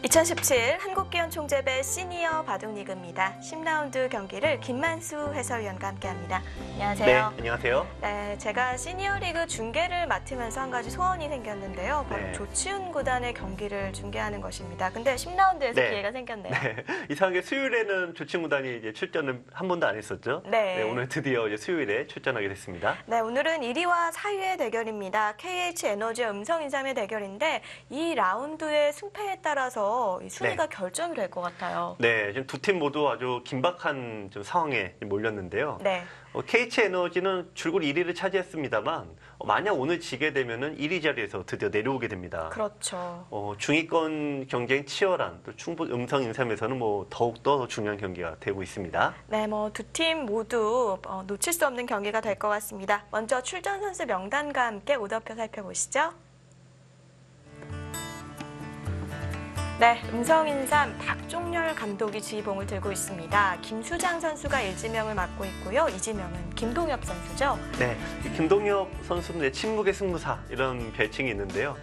2017 한국기원총재배 시니어 바둑리그입니다. 10라운드 경기를 김만수 해설위원과 함께합니다. 안녕하세요. 네, 안녕하세요. 네, 제가 시니어리그 중계를 맡으면서 한 가지 소원이 생겼는데요. 바로 조치훈 구단의 경기를 중계하는 것입니다. 근데 10라운드에서 기회가 생겼네요. 네, 이상하게 수요일에는 조치훈 구단이 이제 출전을 한 번도 안 했었죠. 네. 오늘 드디어 이제 수요일에 출전하게 됐습니다. 네, 오늘은 1위와 4위의 대결입니다. KH에너지와 음성인삼의 대결인데 이 라운드의 승패에 따라서 이 순위가 결정이 될 것 같아요. 네, 지금 두 팀 모두 아주 긴박한 좀 상황에 몰렸는데요. 네. KH에너지는 줄곧 1위를 차지했습니다만 만약 오늘 지게 되면은 1위 자리에서 드디어 내려오게 됩니다. 그렇죠. 중위권 경쟁 치열한 또 충북 음성 인삼에서는 뭐 더욱더 중요한 경기가 되고 있습니다. 네, 두 팀 모두 놓칠 수 없는 경기가 될 것 같습니다. 먼저 출전 선수 명단과 함께 오더표 살펴보시죠. 네, 음성인삼 박종렬 감독이 지휘봉을 들고 있습니다. 김수장 선수가 1지명을 맡고 있고요. 2지명은 김동엽 선수죠. 네, 김동엽 선수는 침묵의 승부사 이런 별칭이 있는데요.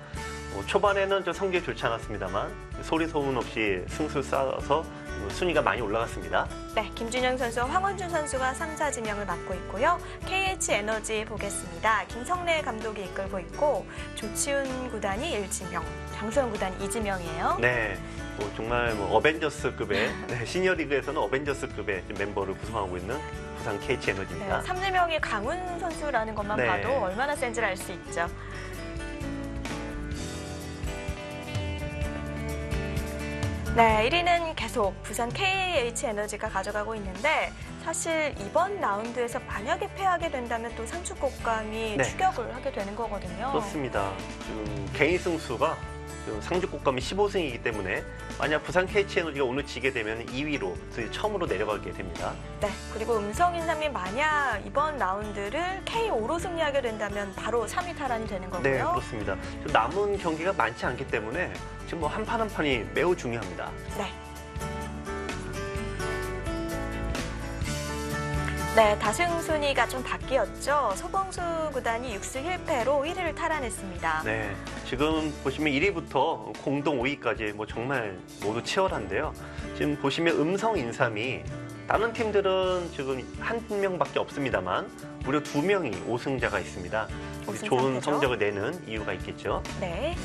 초반에는 좀 성적이 좋지 않았습니다만 소리 소문 없이 승수 쌓아서 순위가 많이 올라갔습니다. 네, 김준영 선수와 황원준 선수가 3, 4지명을 맡고 있고요. KH에너지 보겠습니다. 김성래 감독이 이끌고 있고 조치훈 구단이 1지명, 장수영 구단이 2지명이에요. 네, 정말 어벤져스급의 시니어리그에서는 어벤져스급의 멤버를 구성하고 있는 부산 KH에너지입니다. 네, 3지명이 강훈 선수라는 것만 봐도 얼마나 센지를 알 수 있죠. 네, 1위는 계속 부산 KH에너지가 가져가고 있는데 사실 이번 라운드에서 만약에 패하게 된다면 또 상주곡감이 추격을 하게 되는 거거든요. 그렇습니다. 지금 개인 승수가 상주곡감이 15승이기 때문에 만약 부산 KH에너지가 오늘 지게 되면 2위로 처음으로 내려가게 됩니다. 네, 그리고 음성인삼이 만약 이번 라운드를 KO로 승리하게 된다면 바로 3위 탈환이 되는 거고요. 네, 그렇습니다. 남은 경기가 많지 않기 때문에 지금 한 판 한 판이 매우 중요합니다. 네. 네, 다승 순위가 좀 바뀌었죠. 소봉수 구단이 6승 1패로 1위를 탈환했습니다. 네, 지금 보시면 1위부터 공동 5위까지 정말 모두 치열한데요. 지금 보시면 음성 인삼이 다른 팀들은 지금 한 명밖에 없습니다만 무려 2명이 5승자가 있습니다. 좋은 성적을 내는 이유가 있겠죠. 네.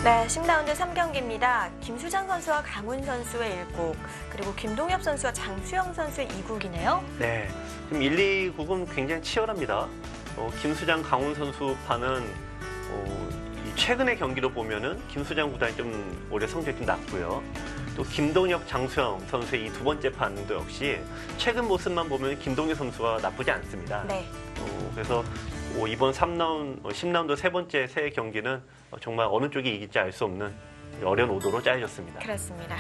네, 10라운드 3경기입니다. 김수장 선수와 강훈 선수의 1국, 그리고 김동엽 선수와 장수영 선수의 2국이네요. 네, 지금 1, 2국은 굉장히 치열합니다. 김수장, 강훈 선수 판은 최근의 경기로 보면은 김수장 구단이 좀 올해 성적이 좀 낮고요. 또 김동엽, 장수영 선수의 이 두 번째 판도 역시 최근 모습만 보면 김동엽 선수가 나쁘지 않습니다. 네. 그래서 이번 10라운드 세 번째 세 경기는 정말 어느 쪽이 이길지 알 수 없는 어려운 오도로 짜여졌습니다. 그렇습니다.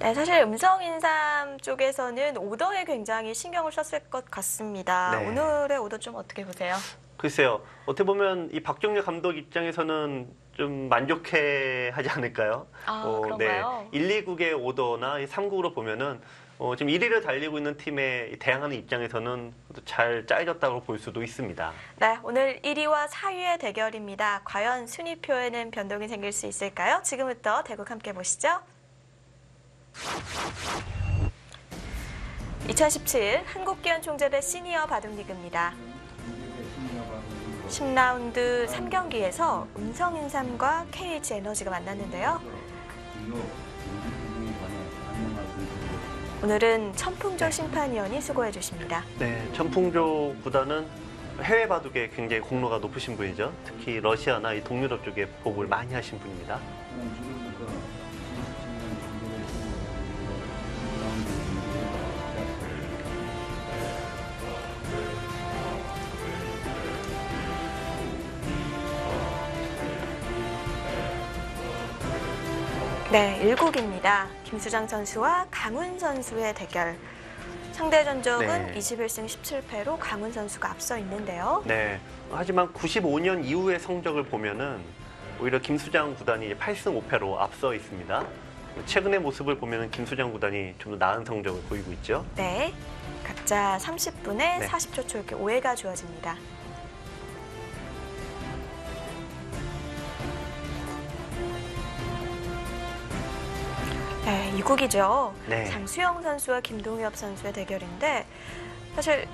네, 사실 음성인삼 쪽에서는 오더에 굉장히 신경을 썼을 것 같습니다. 네. 오늘의 오더 좀 어떻게 보세요? 글쎄요. 어떻게 보면 이 박종렬 감독 입장에서는 좀 만족해 하지 않을까요? 그런가요? 1, 2국의 오더나 3국으로 보면은 지금 1위를 달리고 있는 팀에 대항하는 입장에서는 잘 짜여졌다고 볼 수도 있습니다. 네, 오늘 1위와 4위의 대결입니다. 과연 순위표에는 변동이 생길 수 있을까요? 지금부터 대국 함께 보시죠. 2017 한국기원총재배 시니어 바둑리그입니다. 10라운드 3경기에서 음성인삼과 KH에너지가 만났는데요. 오늘은 천풍조 심판위원이 수고해 주십니다. 네, 천풍조 구단은 해외 바둑에 굉장히 공로가 높으신 분이죠. 특히 러시아나 이 동유럽 쪽에 보복을 많이 하신 분입니다. 네, 1국입니다. 김수장 선수와 강훈 선수의 대결. 상대 전적은 21승 17패로 강훈 선수가 앞서 있는데요. 네, 하지만 95년 이후의 성적을 보면은 오히려 김수장 구단이 8승 5패로 앞서 있습니다. 최근의 모습을 보면 김수장 구단이 좀 더 나은 성적을 보이고 있죠. 네, 각자 30분에 40초 초 이렇게 5회가 주어집니다. 네, 2국이죠. 네. 장수영 선수와 김동엽 선수의 대결인데 사실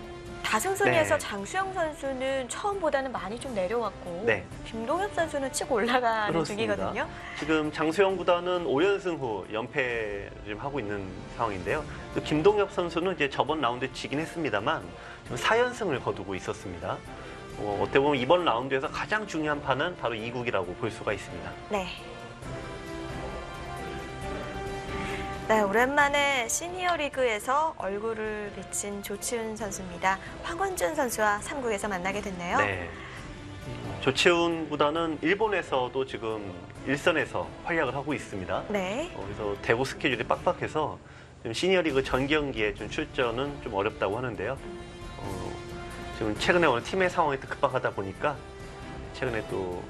다승순위에서 네. 장수영 선수는 처음보다는 많이 좀 내려왔고 네. 김동엽 선수는 치고 올라가는 그렇습니다. 중이거든요. 지금 장수영 구단은 5연승 후 연패를 지금 하고 있는 상황인데요. 또 김동엽 선수는 이제 저번 라운드에 지긴 했습니다만 지금 4연승을 거두고 있었습니다. 어떻게 보면 이번 라운드에서 가장 중요한 판은 바로 2국이라고 볼 수가 있습니다. 네. 네, 오랜만에 시니어 리그에서 얼굴을 비친 조치훈 선수입니다. 황원준 선수와 3국에서 만나게 됐네요. 네. 조치훈 구단은 일본에서도 지금 일선에서 활약을 하고 있습니다. 네. 그래서 대구 스케줄이 빡빡해서 지금 시니어리그 전 경기에 좀 출전은 좀 어렵다고 하는데요. 지금 최근에 오늘 팀의 상황이 또 급박하다 보니까 최근에 또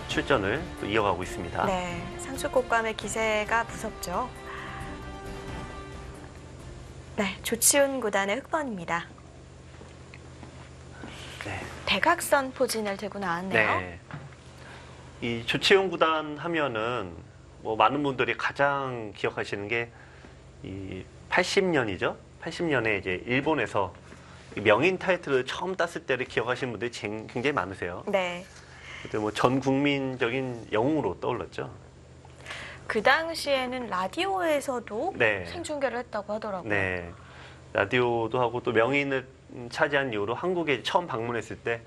출전을 또 이어가고 있습니다. 네, 상수꽃감의 기세가 무섭죠. 네, 조치훈 구단의 흑번입니다. 네. 대각선 포진을 들고 나왔네요. 네. 이 조치훈 구단 하면은 뭐 많은 분들이 가장 기억하시는 게 이 80년이죠. 80년에 이제 일본에서 명인 타이틀을 처음 땄을 때를 기억하시는 분들이 굉장히 많으세요. 네. 그때 뭐 전 국민적인 영웅으로 떠올랐죠. 그 당시에는 라디오에서도 네. 생중계를 했다고 하더라고요. 네. 라디오도 하고 또 명인을 차지한 이후로 한국에 처음 방문했을 때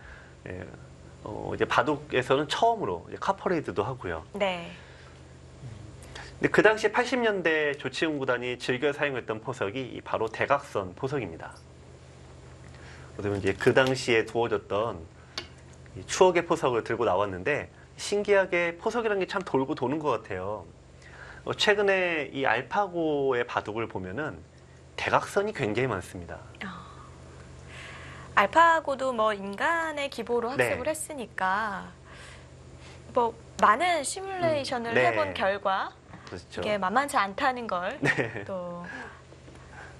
이제 바둑에서는 처음으로 이제 카퍼레이드도 하고요. 네. 근데 그 당시 80년대 조치훈 구단이 즐겨 사용했던 포석이 바로 대각선 포석입니다. 그러면 이제 그 당시에 두어졌던 이 추억의 포석을 들고 나왔는데 신기하게 포석이라는 게 참 돌고 도는 것 같아요. 최근에 이 알파고의 바둑을 보면은 대각선이 굉장히 많습니다. 알파고도 뭐 인간의 기보로 학습을 네. 했으니까 뭐 많은 시뮬레이션을 네. 해본 결과 그렇죠. 이게 만만치 않다는 걸 네. 또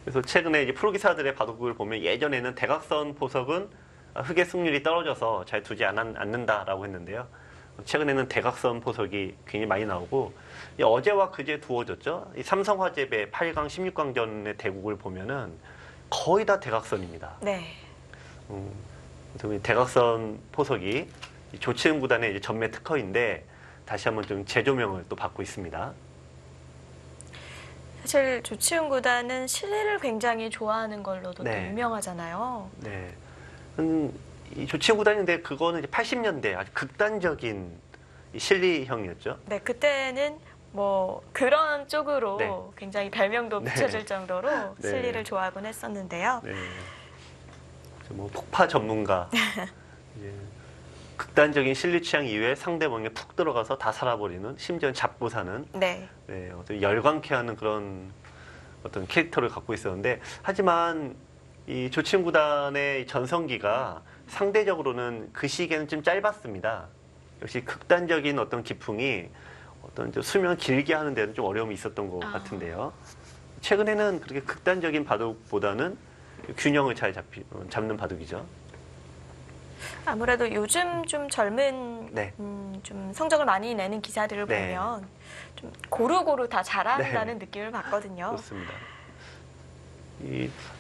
그래서 최근에 이제 프로기사들의 바둑을 보면 예전에는 대각선 포석은 흑의 승률이 떨어져서 잘 두지 않는다라고 했는데요. 최근에는 대각선 포석이 굉장히 많이 나오고 어제와 그제 두어졌죠. 이 삼성화재배 8강 16강전의 대국을 보면은 거의 다 대각선입니다. 네. 그래서 이 대각선 포석이 조치훈 구단의 이제 전매 특허인데 다시 한번 좀 재조명을 또 받고 있습니다. 사실 조치훈 구단은 실리를 굉장히 좋아하는 걸로도 네. 또 유명하잖아요. 네. 이 조치훈 구단인데 그거는 이제 80년대 아주 극단적인 이 실리형이었죠. 네, 그때는 뭐 그런 쪽으로 네. 굉장히 별명도 네. 붙여질 정도로 네. 실리를 좋아하곤 했었는데요. 네. 뭐 폭파 전문가. 이제 극단적인 실리 취향 이외에 상대방에 푹 들어가서 다 살아버리는, 심지어 잡고 사는, 네. 네, 어떤 열광케 하는 그런 어떤 캐릭터를 갖고 있었는데, 하지만 이 조치훈 구단의 전성기가 상대적으로는 그 시기에는 좀 짧았습니다. 역시 극단적인 어떤 기풍이 어떤 좀 수명 길게 하는 데는 좀 어려움이 있었던 것 같은데요. 최근에는 그렇게 극단적인 바둑보다는 균형을 잘 잡는 바둑이죠. 아무래도 요즘 좀 젊은 네. 좀 성적을 많이 내는 기사들을 네. 보면 좀 고루고루 다 잘한다는 느낌을 받거든요. 그렇습니다.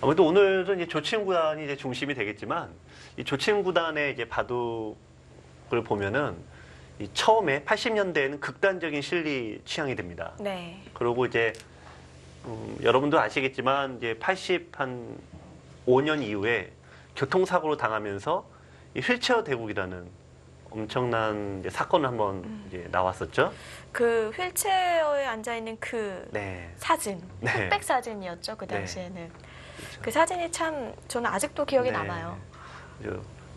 아무래도 오늘은 이제 조치훈 구단이 이제 중심이 되겠지만, 이 조치훈 구단의 이제 바둑을 보면은 이 처음에 80년대에는 극단적인 실리 취향이 됩니다. 네. 그리고 이제 여러분도 아시겠지만 이제 85년 이후에 교통사고로 당하면서 이 휠체어 대국이라는 엄청난 이제 사건을 한번 이제 나왔었죠. 그 휠체어에 앉아 있는 그 네. 사진, 네. 흑백 사진이었죠 그 네. 당시에는. 그렇죠. 그 사진이 참 저는 아직도 기억에 네. 남아요.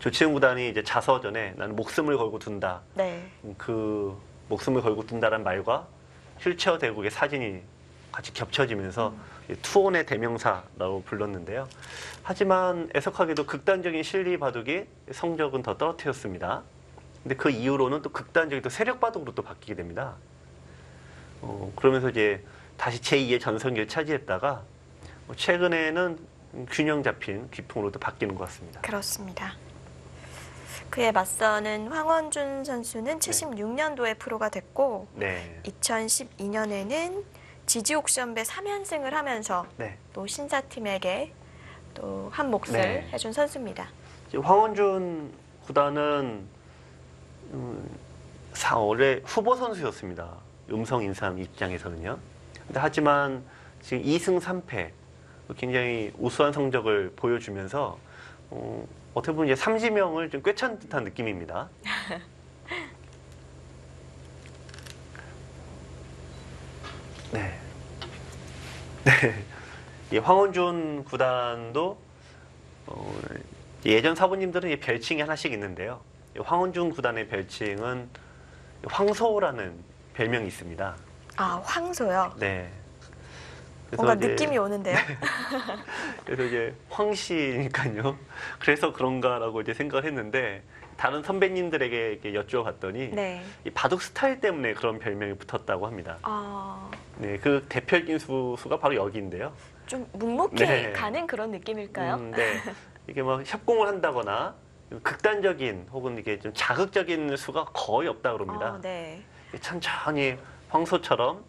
조치훈 구단이 이제 자서전에 나는 목숨을 걸고 둔다. 네. 그 목숨을 걸고 둔다는 말과 휠체어 대국의 사진이 같이 겹쳐지면서 투혼의 대명사라고 불렀는데요. 하지만 애석하게도 극단적인 실리 바둑이 성적은 더 떨어뜨렸습니다. 근데 그 이후로는 또 극단적인 또 세력 바둑으로 또 바뀌게 됩니다. 그러면서 이제 다시 제2의 전성기를 차지했다가 최근에는 균형 잡힌 기풍으로 또 바뀌는 것 같습니다. 그렇습니다. 그에 맞서는 황원준 선수는 76년도에 프로가 됐고 네. 2012년에는 지지 옥션배 3연승을 하면서 네. 또 신사팀에게 또 한 몫을 네. 해준 선수입니다. 황원준 구단은 올해 후보 선수였습니다. 음성 인삼 입장에서는요. 근데 하지만 지금 2승 3패 굉장히 우수한 성적을 보여주면서 어떻게 보면 이제 삼지명을 좀 꿰찬 듯한 느낌입니다. 네. 네. 이 황원준 구단도 예전 사부님들은 이 별칭이 하나씩 있는데요. 이 황원준 구단의 별칭은 황소라는 별명이 있습니다. 아, 황소요? 네. 뭔가 이제, 느낌이 오는데요. 그래서 이제 황씨니까요. 그래서 그런가라고 이제 생각을 했는데 다른 선배님들에게 이렇게 여쭈어봤더니 네. 이 바둑 스타일 때문에 그런 별명이 붙었다고 합니다. 아, 네, 그 대표적인 수가 바로 여기인데요. 좀 묵묵히 네. 가는 그런 느낌일까요? 네. 이게 뭐 협공을 한다거나 극단적인 혹은 이게 좀 자극적인 수가 거의 없다 그럽니다. 네. 천천히 황소처럼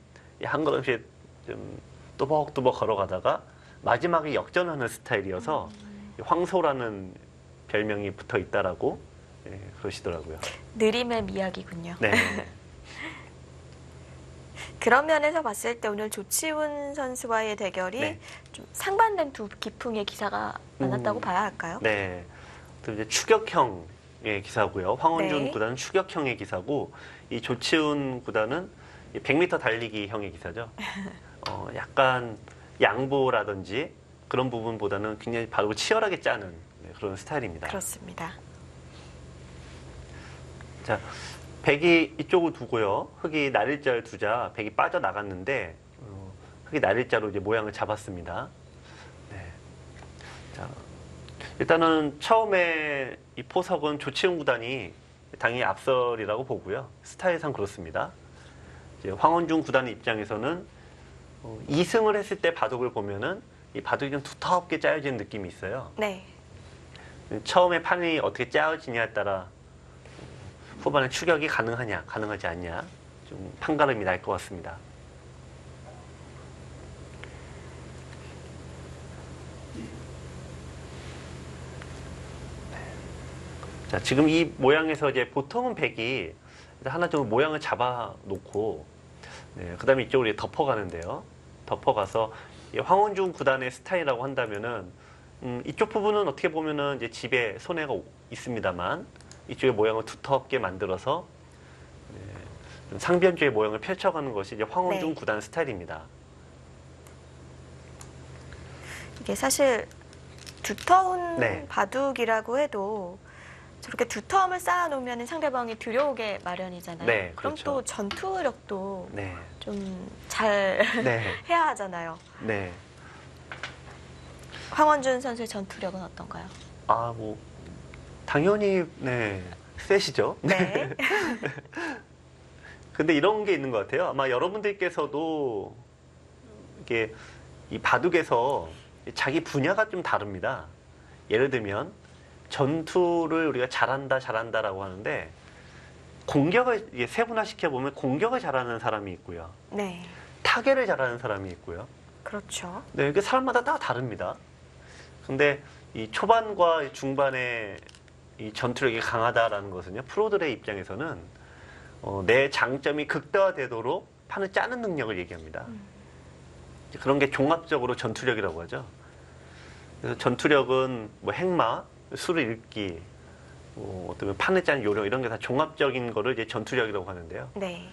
한 걸음씩 좀 또박또박 걸어가다가 마지막에 역전하는 스타일이어서 황소라는 별명이 붙어 있다라고 그러시더라고요. 느림의 미학이군요. 네. 그런 면에서 봤을 때 오늘 조치훈 선수와의 대결이 네. 좀 상반된 두 기풍의 기사가 많았다고 봐야 할까요? 네. 또 이제 추격형의 기사고요. 황원준 네. 구단은 추격형의 기사고 이 조치훈 구단은 100m 달리기형의 기사죠. 약간 양보라든지 그런 부분보다는 굉장히 바로 치열하게 짜는 그런 스타일입니다. 그렇습니다. 자, 백이 이쪽을 두고요. 흑이 날일자를 두자 백이 빠져나갔는데 흑이 날일자로 이제 모양을 잡았습니다. 네. 자, 일단은 처음에 이 포석은 조치훈 구단이 당연히 앞설이라고 보고요. 스타일상 그렇습니다. 이제 황원준 구단의 입장에서는 2승을 했을 때 바둑을 보면은 이 바둑이 좀 두텁게 짜여지는 느낌이 있어요. 네. 처음에 판이 어떻게 짜여지냐에 따라 후반에 추격이 가능하냐, 가능하지 않냐 좀 판가름이 날 것 같습니다. 자, 지금 이 모양에서 이제 보통은 백이 하나 정도 모양을 잡아 놓고 그 다음에 이쪽으로 덮어가는데요. 덮어가서 황원준 구단의 스타일이라고 한다면은 이쪽 부분은 어떻게 보면은 이제 집에 손해가 있습니다만 이쪽의 모양을 두텁게 만들어서 상변쪽의 모양을 펼쳐가는 것이 이제 황원준 네. 구단 스타일입니다. 이게 사실 두터운 네. 바둑이라고 해도 저렇게 두터움을 쌓아놓으면 상대방이 두려우게 마련이잖아요. 네, 그럼 그렇죠. 또 전투력도 네, 좀 잘 네, 해야 하잖아요. 네. 황원준 선수의 전투력은 어떤가요? 아, 뭐 당연히 세시죠. 네. 근데 이런 게 있는 것 같아요. 아마 여러분들께서도 이게 이 바둑에서 자기 분야가 좀 다릅니다. 예를 들면 전투를 우리가 잘한다라고 하는데 공격을 이게 세분화시켜 보면 공격을 잘하는 사람이 있고요. 네. 타겟을 잘하는 사람이 있고요. 그렇죠. 네, 이게 사람마다 다 다릅니다. 근데 이 초반과 중반에 이 전투력이 강하다라는 것은요, 프로들의 입장에서는 내 장점이 극대화되도록 판을 짜는 능력을 얘기합니다. 그런 게 종합적으로 전투력이라고 하죠. 그래서 전투력은 뭐 행마, 수를 읽기, 어떤 판을 짜는 요령 이런 게 다 종합적인 거를 이제 전투력이라고 하는데요. 네.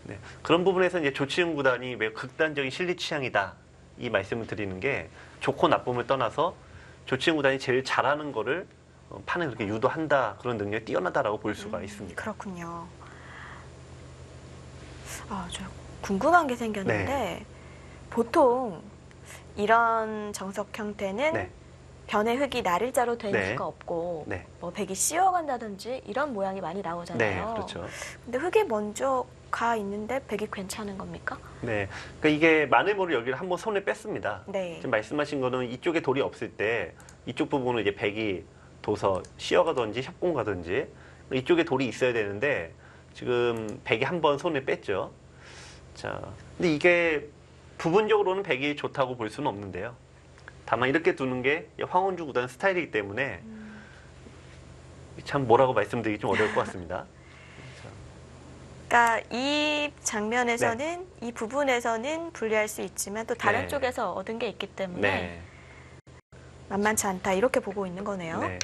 네, 그런 부분에서 이제 조치훈 구단이 매우 극단적인 실리 취향이다 이 말씀을 드리는 게 좋고 나쁨을 떠나서 조치훈 구단이 제일 잘하는 거를 판에 그렇게 유도한다 그런 능력이 뛰어나다라고 볼 수가 있습니다. 그렇군요. 저 궁금한 게 생겼는데 네. 보통 이런 정석 형태는 네, 변의 흙이 날일자로 된 네. 수가 없고 네, 뭐 백이 씌어간다든지 이런 모양이 많이 네, 나오잖아요. 그렇죠. 근데 흙이 먼저 가 있는데 백이 괜찮은 겁니까? 네, 그러니까 이게 마늘모를 여기를 한번 손에 뺐습니다. 네. 지금 말씀하신 거는 이쪽에 돌이 없을 때 이쪽 부분은 이제 백이 둬서 씌어가든지 협공가든지 이쪽에 돌이 있어야 되는데 지금 백이 한번 손에 뺐죠. 자, 근데 이게 부분적으로는 100이 좋다고 볼 수는 없는데요. 다만 이렇게 두는 게 황원주 구단 스타일이기 때문에 참 뭐라고 말씀드리기 좀 어려울 것 같습니다. 그러니까 이 장면에서는 이 부분에서는 분리할 수 있지만 또 다른 네. 쪽에서 얻은 게 있기 때문에 네. 만만치 않다 이렇게 보고 있는 거네요. 네.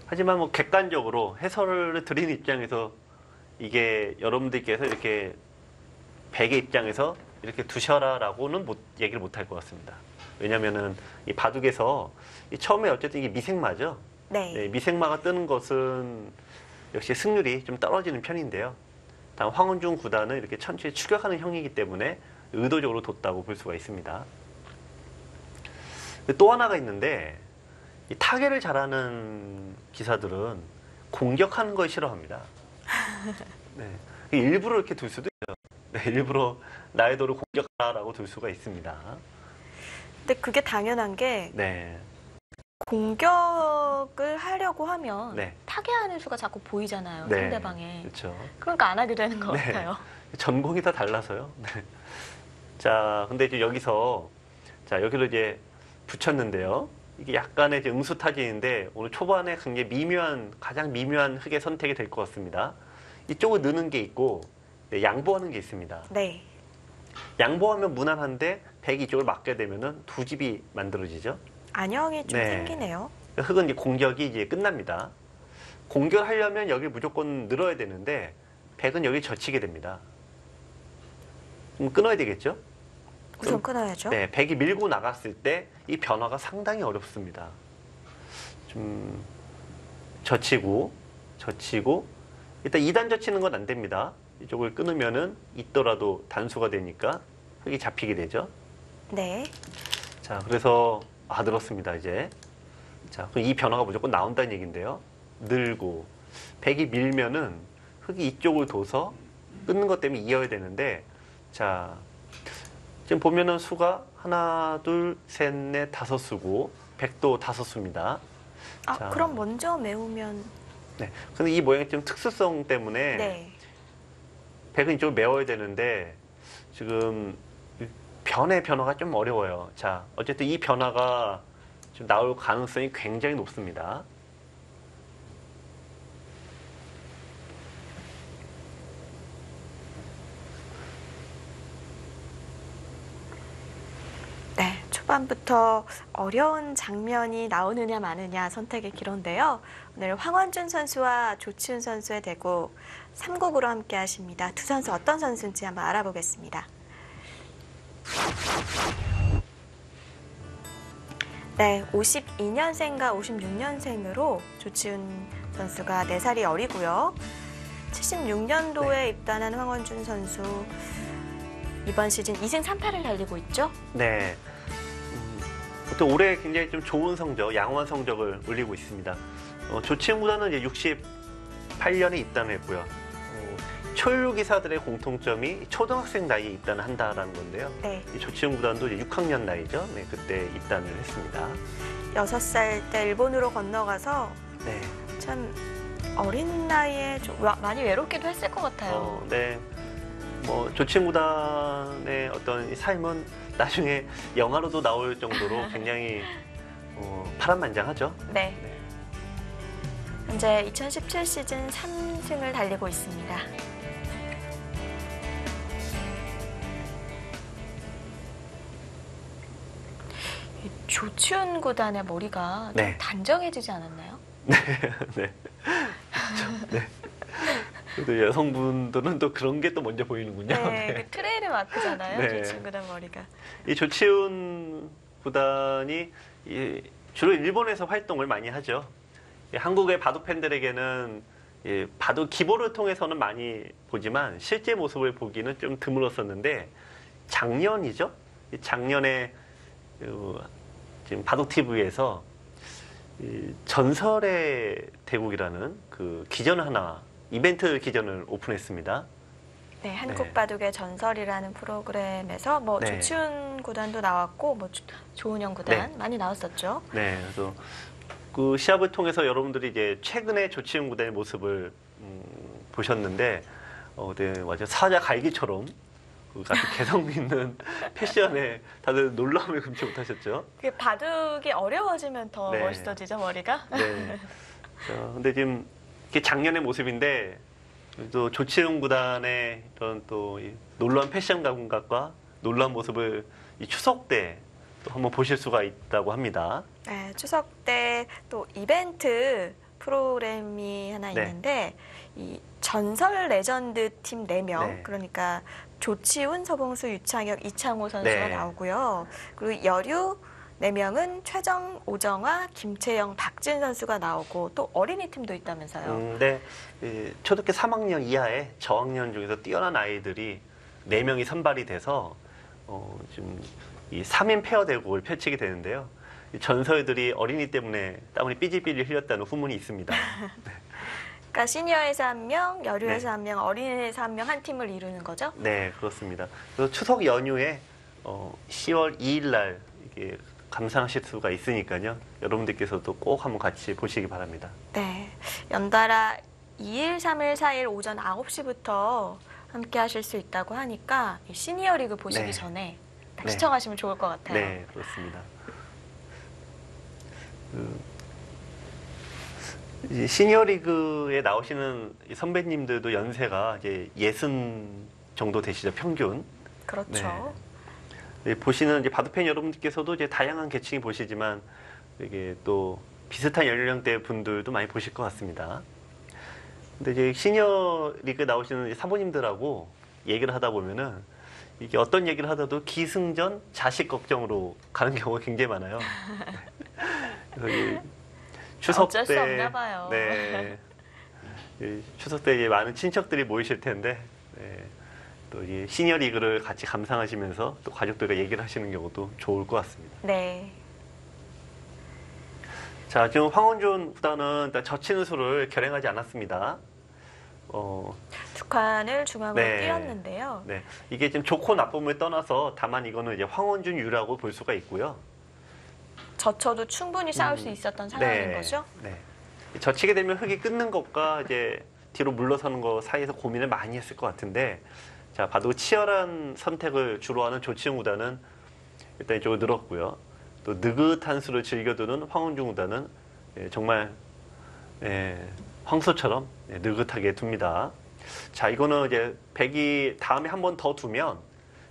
하지만 뭐 객관적으로 해설을 드리는 입장에서 이게 여러분들께서 이렇게 100의 입장에서 이렇게 두셔라라고는 얘기를 못 할 것 같습니다. 왜냐면은 이 바둑에서 처음에 어쨌든 이게 미생마죠. 네. 네, 미생마가 뜨는 것은 역시 승률이 좀 떨어지는 편인데요. 다만 황원준 구단은 이렇게 천천히 추격하는 형이기 때문에 의도적으로 뒀다고 볼 수가 있습니다. 또 하나가 있는데 이 타계를 잘하는 기사들은 공격하는 걸 싫어합니다. 네. 일부러 이렇게 둘 수도 있어요. 네, 일부러 나의 도를 공격하라고 둘 수가 있습니다. 근데 그게 당연한 게 네. 공격을 하려고 하면 네. 타개하는 수가 자꾸 보이잖아요. 네. 상대방에. 그렇죠. 그러니까 안 하게 되는 것 네. 같아요. 전공이 다 달라서요. 네. 자, 근데 이제 여기서 자, 여기로 이제 붙였는데요. 이게 약간의 이제 응수타진인데 오늘 초반에 굉장히 가장 미묘한 흙의 선택이 될 것 같습니다. 이쪽을 넣는 게 있고 네, 양보하는 게 있습니다. 네. 양보하면 무난한데 100이 이쪽을 맞게 되면은 두 집이 만들어지죠. 안형이 좀 네. 생기네요. 흙은 이제 공격이 이제 끝납니다. 공격하려면 여기 무조건 늘어야 되는데 100은 여기 젖히게 됩니다. 그럼 끊어야 되겠죠? 우선 끊어야죠. 네, 100이 밀고 나갔을 때 이 변화가 상당히 어렵습니다. 좀 젖히고 일단 2단 젖히는 건 안 됩니다. 이쪽을 끊으면은 있더라도 단수가 되니까 흙이 잡히게 되죠. 네. 자, 그래서 늘었습니다, 이제. 자, 그럼 이 변화가 무조건 나온다는 얘기인데요. 늘고 100이 밀면은 흙이 이쪽을 둬서 끊는 것 때문에 이어야 되는데 자, 지금 보면은 수가 하나, 둘, 셋, 넷, 다섯 수고 100도 다섯 수입니다. 자. 그럼 먼저 메우면 네. 근데 이 모양이 좀 특수성 때문에 네. 100은 이쪽을 메워야 되는데 지금 변화가 좀 어려워요. 자, 어쨌든 이 변화가 좀 나올 가능성이 굉장히 높습니다. 네, 초반부터 어려운 장면이 나오느냐 마느냐 선택의 기로인데요. 오늘 황원준 선수와 조치훈 선수의 대구 3국으로 함께 하십니다. 두 선수 어떤 선수인지 한번 알아보겠습니다. 네, 52년생과 56년생으로 조치훈 선수가 4살이 어리고요. 76년도에 입단한 황원준 선수 이번 시즌 2승 3패를 달리고 있죠? 네. 보통 올해 굉장히 좀 좋은 성적, 양호한 성적을 올리고 있습니다. 조치훈 구단은 이제 68년에 입단했고요. 초유 기사들의 공통점이 초등학생 나이에 입단을 한다라는 건데요. 네. 이 조치훈 구단도 이제 6학년 나이죠. 네, 그때 입단을 했습니다. 6살 때 일본으로 건너가서 네. 참 어린 나이에 좀 많이 외롭기도 했을 것 같아요. 네. 뭐 조치훈 구단의 어떤 이 삶은 나중에 영화로도 나올 정도로 굉장히 파란만장하죠. 네. 현재 2017 시즌 3승을 달리고 있습니다. 조치훈 구단의 머리가 좀 네. 단정해지지 않았나요? 네. 네. 그렇죠. 네. 그래도 여성분들은 또 그런 게 또 먼저 보이는군요. 네, 그 트레이드 마크잖아요. 네. 조치훈 구단 머리가. 이 조치훈 구단이 주로 일본에서 활동을 많이 하죠. 한국의 바둑 팬들에게는 바둑 기보를 통해서는 많이 보지만 실제 모습을 보기는 좀 드물었었는데 작년이죠. 작년에 지금 바둑 TV에서 전설의 대국이라는 그 기전을 이벤트 기전을 오픈했습니다. 네, 한국 네. 바둑의 전설이라는 프로그램에서 뭐 네. 조치훈 구단도 나왔고 뭐 조은영 구단 네. 많이 나왔었죠. 네, 그래서 그 시합을 통해서 여러분들이 이제 최근에 조치훈 구단의 모습을 보셨는데, 네, 완전 사자 갈기처럼 그 아주 개성 있는 패션에 다들 놀라움을 금치 못하셨죠. 그 바둑이 어려워지면 더 네. 멋있어지죠, 머리가? 네. 근데 지금 이게 작년의 모습인데 또 조치훈 구단의 이런 또 이 놀라운 패션 감각과 놀라운 모습을 이 추석 때 또 한번 보실 수가 있다고 합니다. 네, 추석 때 또 이벤트 프로그램이 하나 네. 있는데 이 전설 레전드 팀 4명, 네. 그러니까 조치훈, 서봉수, 유창혁, 이창호 선수가 네. 나오고요. 그리고 여류 4명은 최정, 오정화, 김채영, 박진 선수가 나오고 또 어린이 팀도 있다면서요. 네. 이 초등학교 3학년 이하의 저학년 중에서 뛰어난 아이들이 4명이 선발이 돼서 지금 이 3인 페어 대국을 펼치게 되는데요. 이 전설들이 어린이 때문에 땀을 삐질삐질 흘렸다는 후문이 있습니다. 그러니까 시니어에서 1명, 여류에서 네. 1명, 어린이에서 1명 한 팀을 이루는 거죠? 네, 그렇습니다. 그래서 추석 연휴에 10월 2일 날 이게 감상하실 수가 있으니까요. 여러분들께서도 꼭 한번 같이 보시기 바랍니다. 네. 연달아 2일, 3일, 4일 오전 9시부터 함께 하실 수 있다고 하니까 이 시니어 리그 보시기 네. 전에 딱 네. 시청하시면 좋을 것 같아요. 네, 그렇습니다. 이제 시니어리그에 나오시는 이 선배님들도 연세가 이제 60 정도 되시죠, 평균. 그렇죠. 네, 보시는 이제 바둑팬 여러분들께서도 이제 다양한 계층이 보시지만 이게 또 비슷한 연령대 분들도 많이 보실 것 같습니다. 근데 이제 시니어리그 나오시는 이제 사모님들하고 얘기를 하다 보면은 이게 어떤 얘기를 하다도 기승전 자식 걱정으로 가는 경우가 굉장히 많아요. 그래서 이 추석 어쩔 수 때, 없나 봐요. 네, 이 추석 때 이제 많은 친척들이 모이실 텐데, 네, 또 이 시니어 리그를 같이 감상하시면서 또 가족들과 얘기를 하시는 경우도 좋을 것 같습니다. 네. 자, 지금 황원준 구단은 일단 젖히는 수를 결행하지 않았습니다. 두 칸을 중앙으로 네. 띄웠는데요. 네, 이게 지금 좋고 나쁨을 떠나서 다만 이거는 이제 황원준 유라고 볼 수가 있고요. 젖혀도 충분히 싸울 수 있었던 상황인 거죠? 네. 젖히게 되면 흙이 끊는 것과 이제 뒤로 물러서는 것 사이에서 고민을 많이 했을 것 같은데, 자, 봐도 치열한 선택을 주로 하는 조치훈 구단은 일단 이쪽으로 늘었고요. 또 느긋한 수를 즐겨두는 황원준 구단은 정말 황소처럼 느긋하게 둡니다. 자, 이거는 이제 백이 다음에 한 번 더 두면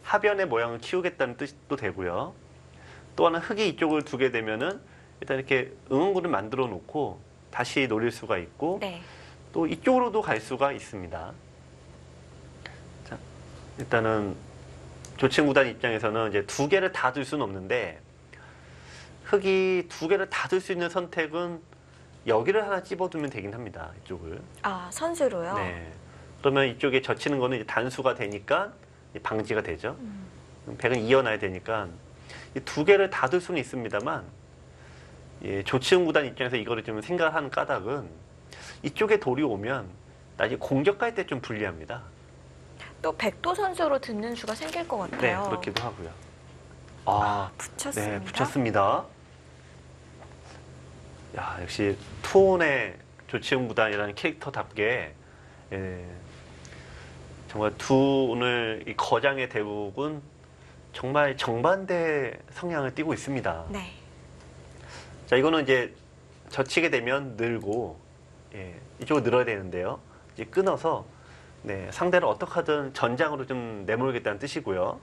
하변의 모양을 키우겠다는 뜻도 되고요. 또 하나 흙이 이쪽을 두게 되면은 일단 이렇게 응원구를 만들어 놓고 다시 노릴 수가 있고 네. 또 이쪽으로도 갈 수가 있습니다. 자, 일단은 조치훈 구단 입장에서는 이제 두 개를 다 둘 수는 없는데 흙이 두 개를 다 둘 수 있는 선택은 여기를 하나 찝어두면 되긴 합니다. 이쪽을. 아, 선수로요? 네. 그러면 이쪽에 젖히는 거는 이제 단수가 되니까 방지가 되죠. 백은 이어놔야 되니까 이 두 개를 다 둘 수는 있습니다만 조치훈 구단 입장에서 이거를 좀 생각하는 까닭은 이쪽에 돌이 오면 나중에 공격할 때 좀 불리합니다. 또 백도 선수로 듣는 수가 생길 것 네, 같아요. 그렇기도 하고요. 붙였습니다. 네, 붙였습니다. 야, 역시 투혼의 조치훈 구단이라는 캐릭터답게 정말 오늘 이 거장의 대국은 정말 정반대 성향을 띠고 있습니다. 네. 자, 이거는 이제 젖히게 되면 늘고 이쪽으로 늘어야 되는데요. 이제 끊어서 상대를 어떻게 하든 전장으로 좀 내몰겠다는 뜻이고요.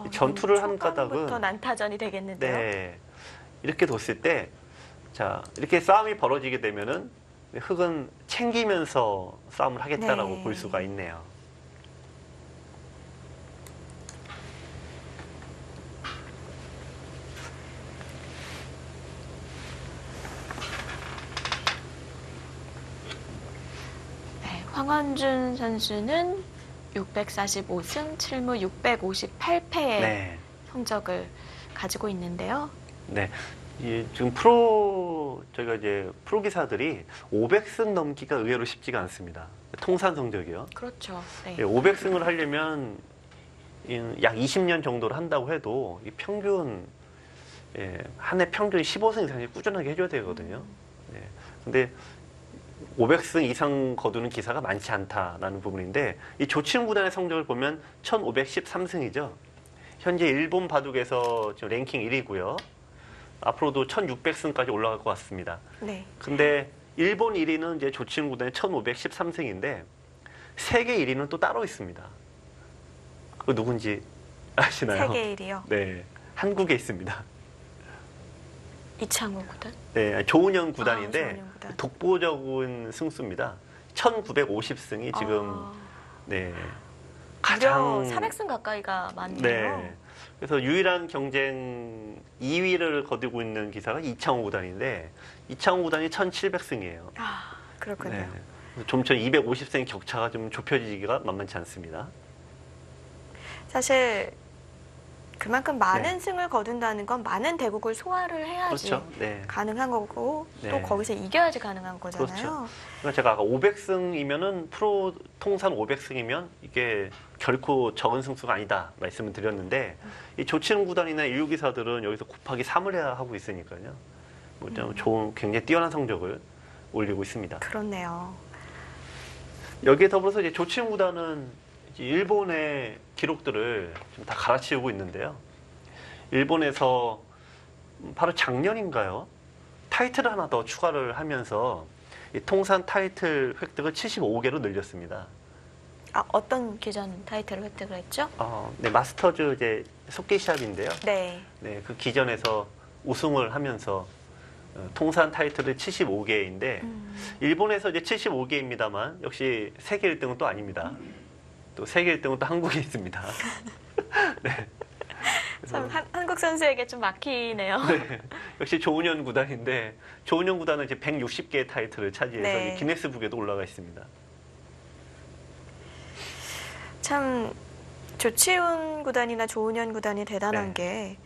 이 전투를 하는 까닭은 초반부터 난타전이 되겠는데요. 네, 이렇게 뒀을 때 자, 이렇게 싸움이 벌어지게 되면은 흙은 챙기면서 싸움을 하겠다라고 네. 볼 수가 있네요. 네, 황원준 선수는 645승 7무 658패의 네. 성적을 가지고 있는데요. 네. 지금 저희가 이제 프로 기사들이 500승 넘기가 의외로 쉽지가 않습니다. 통산 성적이요. 그렇죠. 네. 500승을 하려면 약 20년 정도를 한다고 해도 이 평균 한 해 평균 15승 이상씩 꾸준하게 해줘야 되거든요. 네. 근데 500승 이상 거두는 기사가 많지 않다라는 부분인데 이 조치훈 구단의 성적을 보면 1513승이죠. 현재 일본 바둑에서 지금 랭킹 1위고요. 앞으로도 1600승까지 올라갈 것 같습니다. 네. 근데 일본 1위는 이제 조치훈 구단의 1513승인데 세계 1위는 또 따로 있습니다. 그 누군지 아시나요? 세계 1위요. 네, 한국에 있습니다. 이창호 구단? 네, 조은현 구단인데 조은현 구단. 독보적인 승수입니다. 1950승이 지금 네, 무려 가장 400승 가까이가 많네요. 네. 그래서 유일한 경쟁 2위를 거두고 있는 기사가 이창호 구단인데 이창호 구단이 1700승이에요. 아, 그렇군요. 네. 좀처 250승의 격차가 좀 좁혀지기가 만만치 않습니다. 사실 그만큼 많은 네. 승을 거둔다는 건 많은 대국을 소화를 해야지 그렇죠. 네. 가능한 거고 또 네. 거기서 이겨야지 가능한 거잖아요. 그렇죠. 그러니까 제가 아까 500승이면은 프로 통산 500승이면 이게 결코 적은 승수가 아니다 말씀을 드렸는데 이 조치훈 구단이나 인류 기사들은 여기서 곱하기 3을 해야 하고 있으니까요. 뭐 좀 좋은 굉장히 뛰어난 성적을 올리고 있습니다. 그렇네요. 여기에 더불어서 이제 조치훈 구단은 이제 일본의 기록들을 좀 다 갈아치우고 있는데요. 일본에서 바로 작년인가요? 타이틀을 하나 더 추가를 하면서 이 통산 타이틀 획득을 75개로 늘렸습니다. 아, 어떤 기전 타이틀을 획득을 했죠? 네, 마스터즈 이제 속기시합인데요. 네. 네, 그 기전에서 우승을 하면서 통산 타이틀을 75개인데 일본에서 이제 75개입니다만 역시 세계 1등은 또 아닙니다. 또 세계 1등은 또 한국에 있습니다. 네. 참 한국 선수에게 좀 막히네요. 네, 역시 조은현 구단인데 조은현 구단은 이제 160개의 타이틀을 차지해서 네. 이제 기네스북에도 올라가 있습니다. 참 조치훈 구단이나 조은현 구단이 대단한 네. 게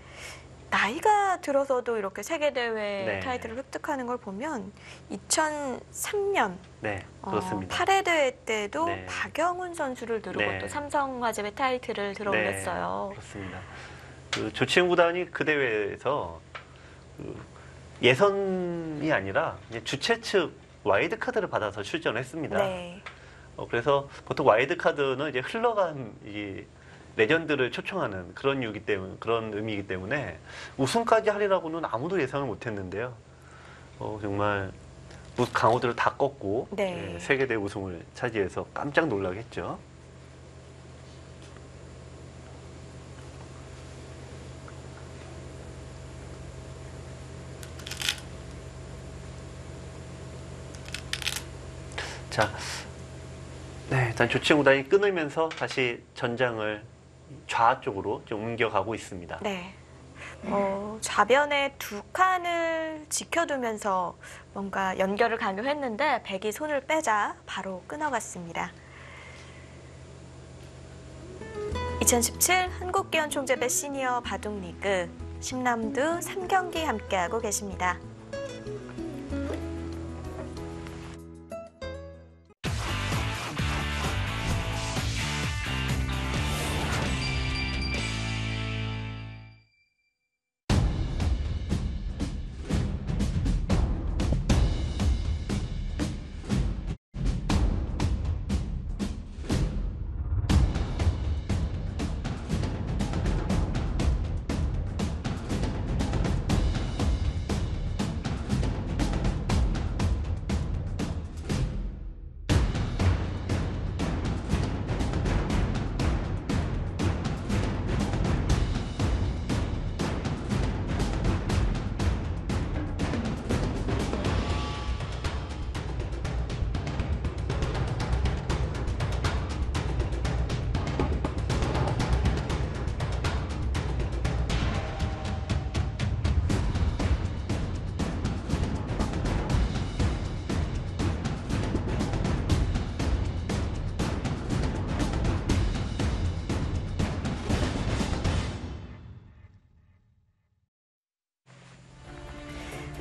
나이가 들어서도 이렇게 세계대회 네. 타이틀을 획득하는 걸 보면 2003년 네, 그렇습니다. 8회 대회 때도 네. 박영훈 선수를 누르고 네. 또 삼성화재의 타이틀을 들어올렸어요. 네, 그렇습니다. 그 조치훈 구단이 그 대회에서 그 예선이 아니라 이제 주최 측 와이드 카드를 받아서 출전했습니다. 네. 그래서 보통 와이드 카드는 이제 흘러간 이 레전드를 초청하는 그런 이유기 때문에 그런 의미이기 때문에 우승까지 하리라고는 아무도 예상을 못했는데요. 정말 강호들을 다 꺾고 네. 세계대 우승을 차지해서 깜짝 놀라게 했죠. 자, 네, 일단 조치훈 구단이 끊으면서 다시 전장을 좌 쪽으로 좀 옮겨가고 있습니다. 네. 좌변에 두 칸을 지켜두면서 뭔가 연결을 강요했는데 백이 손을 빼자 바로 끊어갔습니다. 2017 한국기원총재배 시니어 바둑리그 10라운드 3경기 함께하고 계십니다.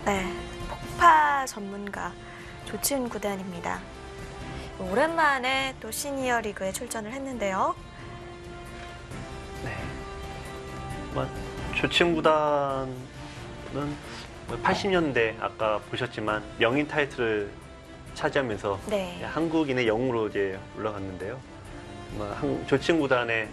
네, 폭파 전문가 조치훈 구단입니다. 오랜만에 또 시니어 리그에 출전을 했는데요. 네. 조치훈 구단은 80년대 아까 보셨지만 명인 타이틀을 차지하면서 네. 한국인의 영웅으로 이제 올라갔는데요. 조치훈 구단의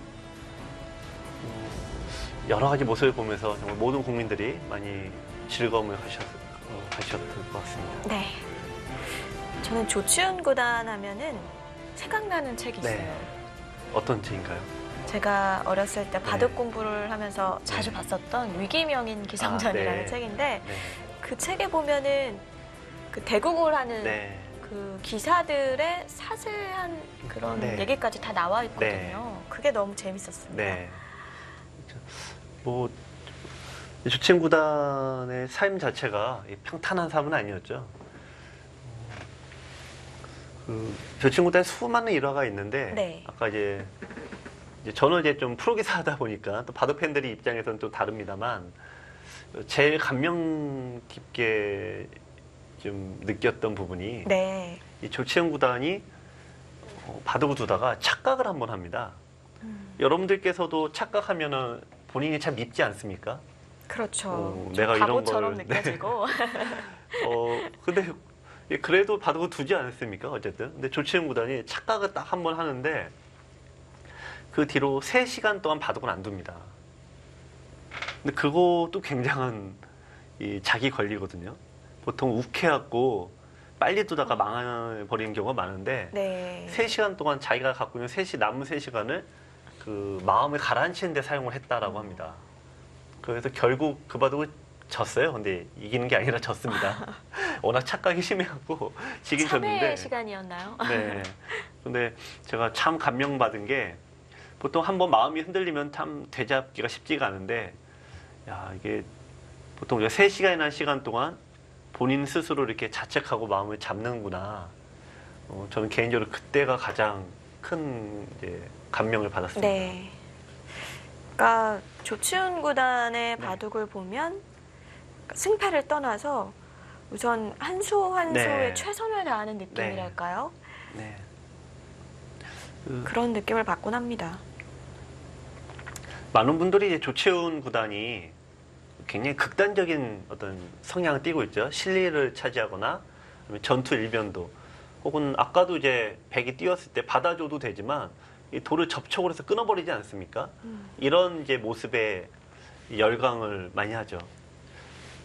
여러 가지 모습을 보면서 정말 모든 국민들이 많이 즐거움을 하셨을 것 같습니다. 네. 저는 조치훈 구단 하면은 생각나는 책이 있어요. 네. 어떤 책인가요? 제가 어렸을 때 바둑 네. 공부를 하면서 자주 네. 봤었던 위기명인 기성전이라는 네. 책인데 네. 그 책에 보면은 그 대국을 하는 네. 그 기사들의 사세한 그런 네. 얘기까지 다 나와 있거든요. 그게 너무 재밌었습니다. 네. 뭐 조치훈 구단의 삶 자체가 평탄한 삶은 아니었죠. 조치훈 구단에 수많은 일화가 있는데 네. 아까 이제 저는 이제 좀 프로기사 하다 보니까 또 바둑 팬들이 입장에서는 또 다릅니다만 제일 감명 깊게 좀 느꼈던 부분이 네. 이 조치훈 구단이 바둑을 두다가 착각을 한번 합니다. 여러분들께서도 착각하면은 본인이 참 밉지 않습니까? 그렇죠. 내가 이런 바보처럼 걸- 느껴지고. 근데 그래도 바둑을 두지 않았습니까? 어쨌든. 근데 조치훈 구단이 착각을 딱 한 번 하는데 그 뒤로 3시간 동안 바둑을 안 둡니다. 근데 그것도 굉장한 이 자기 권리거든요. 보통 욱해갖고 빨리 두다가 망해버리는 경우가 많은데 네. 3시간 동안 자기가 갖고 있는 남은 3시간을 그 마음을 가라앉히는 데 사용을 했다라고 합니다. 그래서 결국 그 바둑을 졌어요. 근데 이기는 게 아니라 졌습니다. 워낙 착각이 심해갖고 지긴 졌는데. 참회의 시간이었나요? 네. 근데 제가 참 감명받은 게 보통 한번 마음이 흔들리면 참 되잡기가 쉽지가 않은데 야, 이게 보통 3시간이나 시간 동안 본인 스스로 이렇게 자책하고 마음을 잡는구나. 저는 개인적으로 그때가 가장 큰 이제 감명을 받았습니다. 네. 그러니까 조치훈 구단의 네. 바둑을 보면 승패를 떠나서 우선 한 수 한 네. 수에 최선을 다하는 느낌이랄까요? 네. 그런 느낌을 받곤 합니다. 많은 분들이 이제 조치훈 구단이 굉장히 극단적인 어떤 성향을 띠고 있죠. 실리를 차지하거나 아니면 전투 일변도 혹은 아까도 이제 백이 띄었을 때 받아줘도 되지만 이 돌을 접촉을 해서 끊어버리지 않습니까? 이런 이제 모습에 열광을 많이 하죠.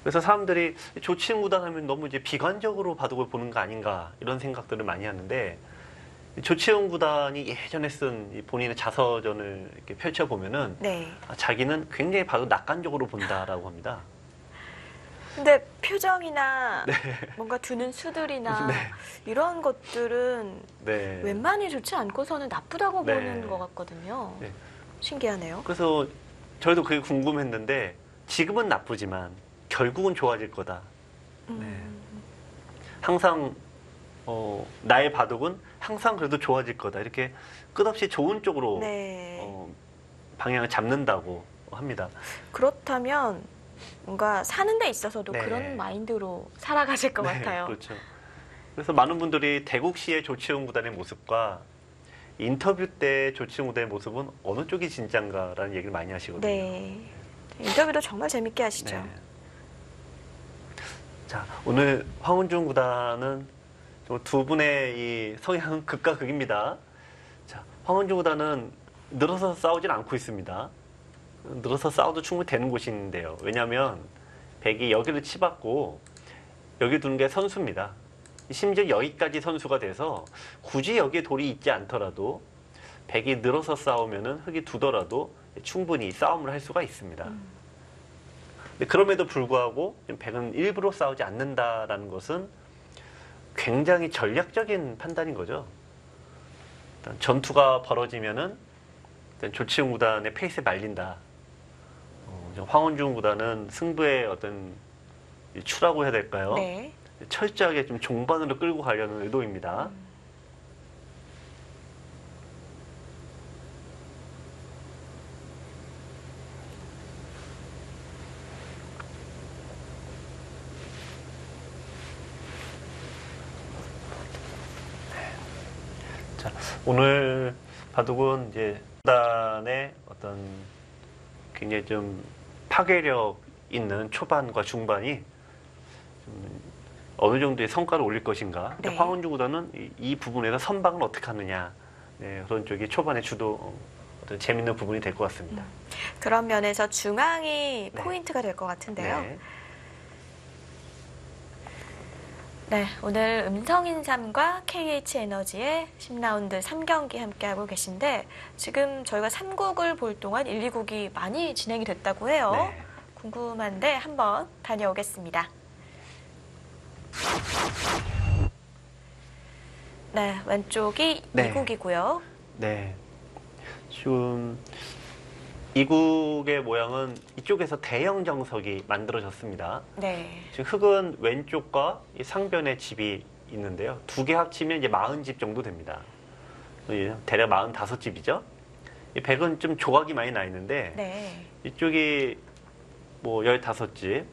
그래서 사람들이 조치훈 구단 하면 너무 이제 비관적으로 바둑을 보는 거 아닌가 이런 생각들을 많이 하는데 조치훈 구단이 예전에 쓴 이 본인의 자서전을 이렇게 펼쳐보면은 네. 자기는 굉장히 바둑 낙관적으로 본다라고 합니다. 근데 표정이나 네. 뭔가 두는 수들이나 네. 이런 것들은 네. 웬만히 좋지 않고서는 나쁘다고 네. 보는 것 같거든요. 네. 신기하네요. 그래서 저희도 그게 궁금했는데 지금은 나쁘지만 결국은 좋아질 거다. 항상 나의 바둑은 항상 그래도 좋아질 거다. 이렇게 끝없이 좋은 쪽으로 네. 방향을 잡는다고 합니다. 그렇다면 뭔가 사는 데 있어서도 네. 그런 마인드로 살아가실 것 네, 같아요. 그렇죠. 그래서 많은 분들이 대국시의 조치훈 구단의 모습과 인터뷰 때 조치훈 구단의 모습은 어느 쪽이 진짠가라는 얘기를 많이 하시거든요. 네. 인터뷰도 정말 재밌게 하시죠. 네. 자, 오늘 황운중 구단은 정말 두 분의 이 성향은 극과 극입니다. 자, 황운중 구단은 늘어서 싸우진 않고 있습니다. 늘어서 싸워도 충분히 되는 곳인데요. 왜냐하면 백이 여기를 치받고 여기 두는 게 선수입니다. 심지어 여기까지 선수가 돼서 굳이 여기에 돌이 있지 않더라도 백이 늘어서 싸우면은 흙이 두더라도 충분히 싸움을 할 수가 있습니다. 근데 그럼에도 불구하고 백은 일부러 싸우지 않는다라는 것은 굉장히 전략적인 판단인 거죠. 일단 전투가 벌어지면은 일단 조치훈 구단의 페이스에 말린다. 황원중 구단은 승부의 어떤 추라고 해야 될까요? 네. 철저하게 좀 종반으로 끌고 가려는 의도입니다. 자, 오늘 바둑은 이제 구단의 어떤 굉장히 좀 파괴력 있는 초반과 중반이 좀 어느 정도의 성과를 올릴 것인가. 네. 황은주 구단은 이 부분에서 선방을 어떻게 하느냐. 네, 그런 쪽이 초반에 주도 어떤 재밌는 부분이 될 것 같습니다. 그런 면에서 중앙이 네. 포인트가 될 것 같은데요. 네. 네, 오늘 음성인삼과 KH에너지의 10라운드 3경기 함께하고 계신데 지금 저희가 3국을 볼 동안 1, 2국이 많이 진행이 됐다고 해요. 네. 궁금한데 한번 다녀오겠습니다. 네, 왼쪽이 네. 2국이고요. 네. 지금 이국의 모양은 이쪽에서 대형 정석이 만들어졌습니다. 네. 지금 흙은 왼쪽과 이 상변에 집이 있는데요. 두 개 합치면 이제 40집 정도 됩니다. 대략 45집이죠. 이 백은 좀 조각이 많이 나 있는데 네. 이쪽이 뭐 15집,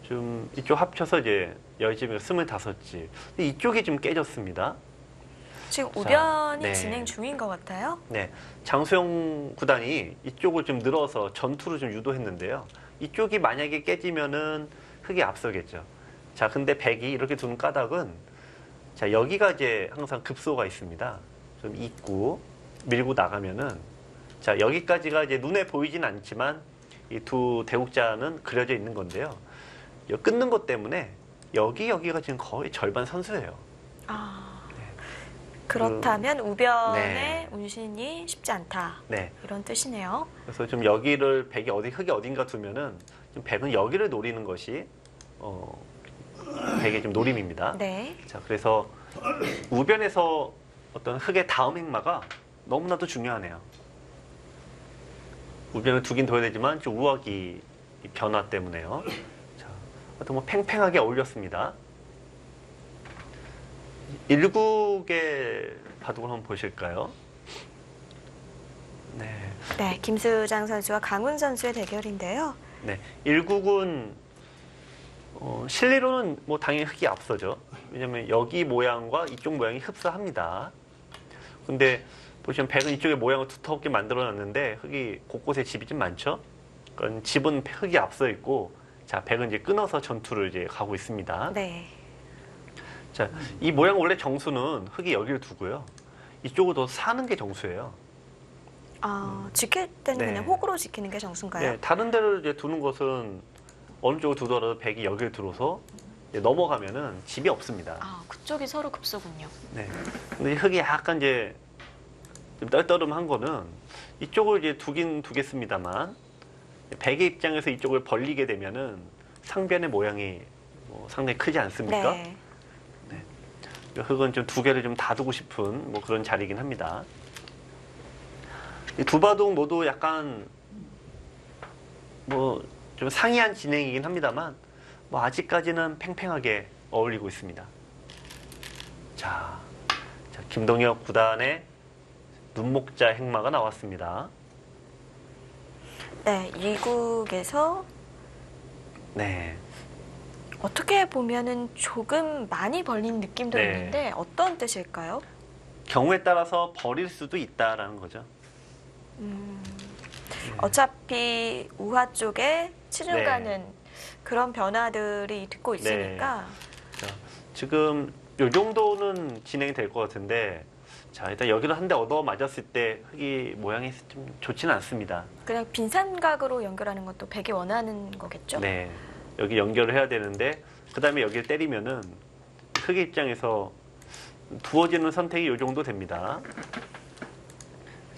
좀 이쪽 합쳐서 이제 10집이면 25집. 이쪽이 좀 깨졌습니다. 지금 우변이 네. 진행 중인 것 같아요. 네, 장수영 구단이 이쪽을 좀 늘어서 전투를 좀 유도했는데요. 이쪽이 만약에 깨지면은 흙이 앞서겠죠. 자, 근데 백이 이렇게 두는 까닭은 자, 여기가 이제 항상 급소가 있습니다. 좀 있고 밀고 나가면은 자, 여기까지가 이제 눈에 보이진 않지만 이 두 대국자는 그려져 있는 건데요. 이 끊는 것 때문에 여기가 지금 거의 절반 선수예요. 아, 그렇다면 우변의 네. 운신이 쉽지 않다. 네. 이런 뜻이네요. 그래서 좀 여기를 백이 흙이 어딘가 두면은 좀 백은 여기를 노리는 것이 백의 좀 노림입니다. 네. 자, 그래서 우변에서 어떤 흙의 다음 행마가 너무나도 중요하네요. 우변을 두긴 둬야 되지만 좀 우악이 이 변화 때문에요. 자, 하여튼 뭐 팽팽하게 어울렸습니다. 1국의 바둑을 한번 보실까요? 네. 네, 김수장 선수와 강훈 선수의 대결인데요. 네, 1국은 실리로는 뭐 당연히 흙이 앞서죠. 왜냐면 여기 모양과 이쪽 모양이 흡사합니다. 근데 보시면 백은 이쪽에 모양을 두텁게 만들어놨는데 흙이 곳곳에 집이 좀 많죠. 그러니까 집은 흙이 앞서 있고, 자, 백은 이제 끊어서 전투를 이제 가고 있습니다. 네. 자, 이 모양 원래 정수는 흙이 여기를 두고요. 이쪽으로 더 사는 게 정수예요. 지킬 때는 네. 그냥 혹으로 지키는 게 정수인가요? 네, 다른 데를 이제 두는 것은 어느 쪽을 두더라도 백이 여기를 들어서 이제 넘어가면은 집이 없습니다. 그쪽이 서로 급소군요. 네. 근데 흙이 약간 이제 좀 떨떠름한 거는 이쪽을 이제 두긴 두겠습니다만 백의 입장에서 이쪽을 벌리게 되면은 상변의 모양이 뭐 상당히 크지 않습니까? 네. 흙은 좀 두 개를 좀 다두고 싶은 뭐 그런 자리이긴 합니다. 이 두 바둑 모두 약간 뭐 좀 상이한 진행이긴 합니다만 뭐 아직까지는 팽팽하게 어울리고 있습니다. 자, 김동혁 구단의 눈목자 행마가 나왔습니다. 네, 2국에서 네. 어떻게 보면은 조금 많이 벌린 느낌도 네. 있는데 어떤 뜻일까요? 경우에 따라서 버릴 수도 있다라는 거죠. 어차피 우하 쪽에 치중 네. 가는 그런 변화들이 듣고 있으니까 자, 지금 이 정도는 진행이 될 것 같은데, 자, 일단 여기를 한 대 얻어 맞았을 때 흙이 모양이 좀 좋지는 않습니다. 그냥 빈산각으로 연결하는 것도 백이 원하는 거겠죠? 네. 여기 연결을 해야 되는데, 그 다음에 여기를 때리면은 흙의 입장에서 두어지는 선택이 이 정도 됩니다.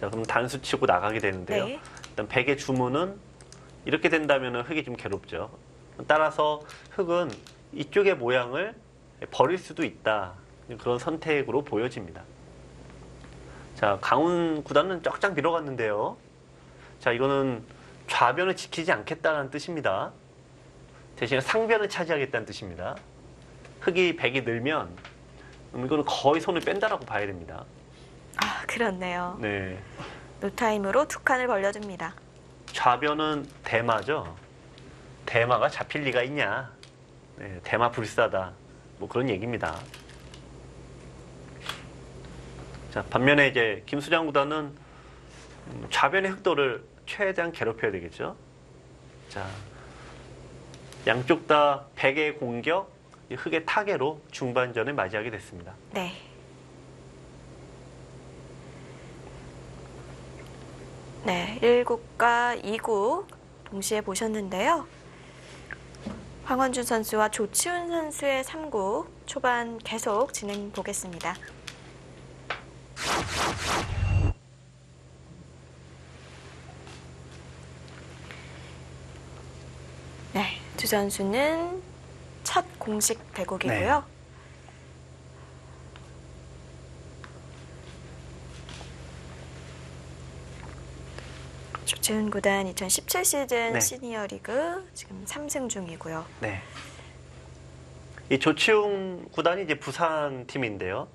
자, 그럼 단수 치고 나가게 되는데요. 네. 일단 백의 주문은 이렇게 된다면 흙이 좀 괴롭죠. 따라서 흙은 이쪽의 모양을 버릴 수도 있다. 그런 선택으로 보여집니다. 자, 강훈 구단은 쫙쫙 밀어갔는데요. 자, 이거는 좌변을 지키지 않겠다는 뜻입니다. 대신에 상변을 차지하겠다는 뜻입니다. 흙이 백이 늘면 이거는 거의 손을 뺀다라고 봐야 됩니다. 그렇네요. 네. 노타임으로 두 칸을 벌려줍니다. 좌변은 대마죠. 대마가 잡힐 리가 있냐. 네, 대마 불사다. 뭐 그런 얘기입니다. 자, 반면에 이제 김수장 구단은 좌변의 흑도를 최대한 괴롭혀야 되겠죠. 자, 양쪽 다 백의 공격, 이 흑의 타계로 중반전을 맞이하게 됐습니다. 네. 네, 1국과 2국 동시에 보셨는데요. 황원준 선수와 조치훈 선수의 3국 초반 계속 진행 보겠습니다. 네, 두 선수는 첫 공식 대국이고요. 조치훈 구단 2017 시즌 네. 시니어 리그 지금 3승 중이고요. 네. 이 조치웅 구단이 이제 부산 팀인데요.